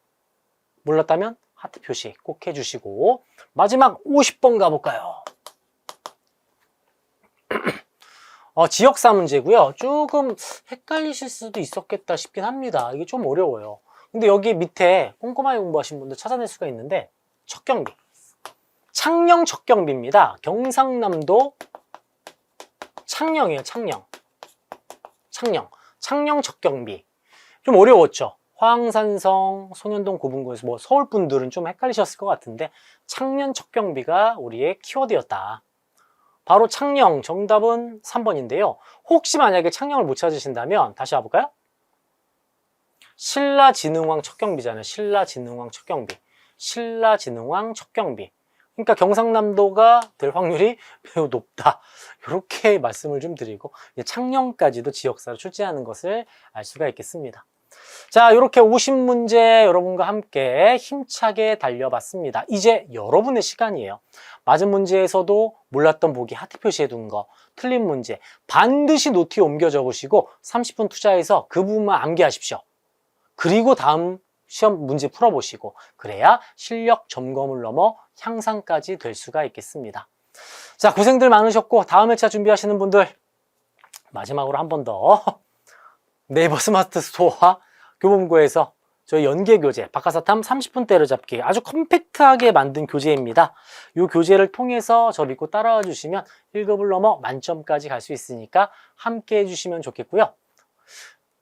몰랐다면 하트 표시 꼭 해주시고, 마지막 50번 가볼까요? 지역사 문제고요. 조금 헷갈리실 수도 있었겠다 싶긴 합니다. 이게 좀 어려워요. 근데 여기 밑에 꼼꼼하게 공부하신 분들 찾아낼 수가 있는데 척경비, 창녕 척경비입니다. 경상남도 창녕이에요. 창녕 척경비. 좀 어려웠죠. 화항산성, 송현동 고분고에서 뭐 서울 분들은 좀 헷갈리셨을 것 같은데 창녕 척경비가 우리의 키워드였다. 바로 창녕, 정답은 3번인데요. 혹시 만약에 창녕을 못 찾으신다면 다시 와볼까요? 신라진흥왕 척경비잖아요. 신라진흥왕 척경비. 그러니까 경상남도가 될 확률이 매우 높다. 이렇게 말씀을 좀 드리고 창녕까지도 지역사로 출제하는 것을 알 수가 있겠습니다. 자, 이렇게 50문제 여러분과 함께 힘차게 달려봤습니다. 이제 여러분의 시간이에요. 맞은 문제에서도 몰랐던 보기 하트 표시해둔 거, 틀린 문제 반드시 노트에 옮겨 적으시고 30분 투자해서 그 부분만 암기하십시오. 그리고 다음 시험 문제 풀어보시고 그래야 실력 점검을 넘어 향상까지 될 수가 있겠습니다. 자, 고생들 많으셨고 다음 회차 준비하시는 분들 마지막으로 한 번 더 네이버 스마트 스토어와 교보문고에서 저희 연계교재 박하사탐 30분 때려잡기 아주 컴팩트하게 만든 교재입니다. 이 교재를 통해서 저 믿고 따라와 주시면 1급을 넘어 만점까지 갈 수 있으니까 함께 해주시면 좋겠고요.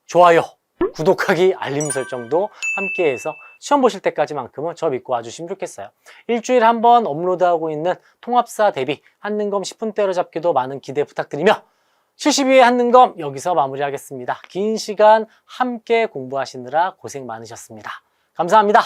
좋아요, 구독하기, 알림 설정도 함께해서 시험 보실 때까지만큼은 저 믿고 와주시면 좋겠어요. 일주일에 한 번 업로드하고 있는 통합사 대비 한능검 10분 때려잡기도 많은 기대 부탁드리며 72회 한능검 여기서 마무리하겠습니다. 긴 시간 함께 공부하시느라 고생 많으셨습니다. 감사합니다.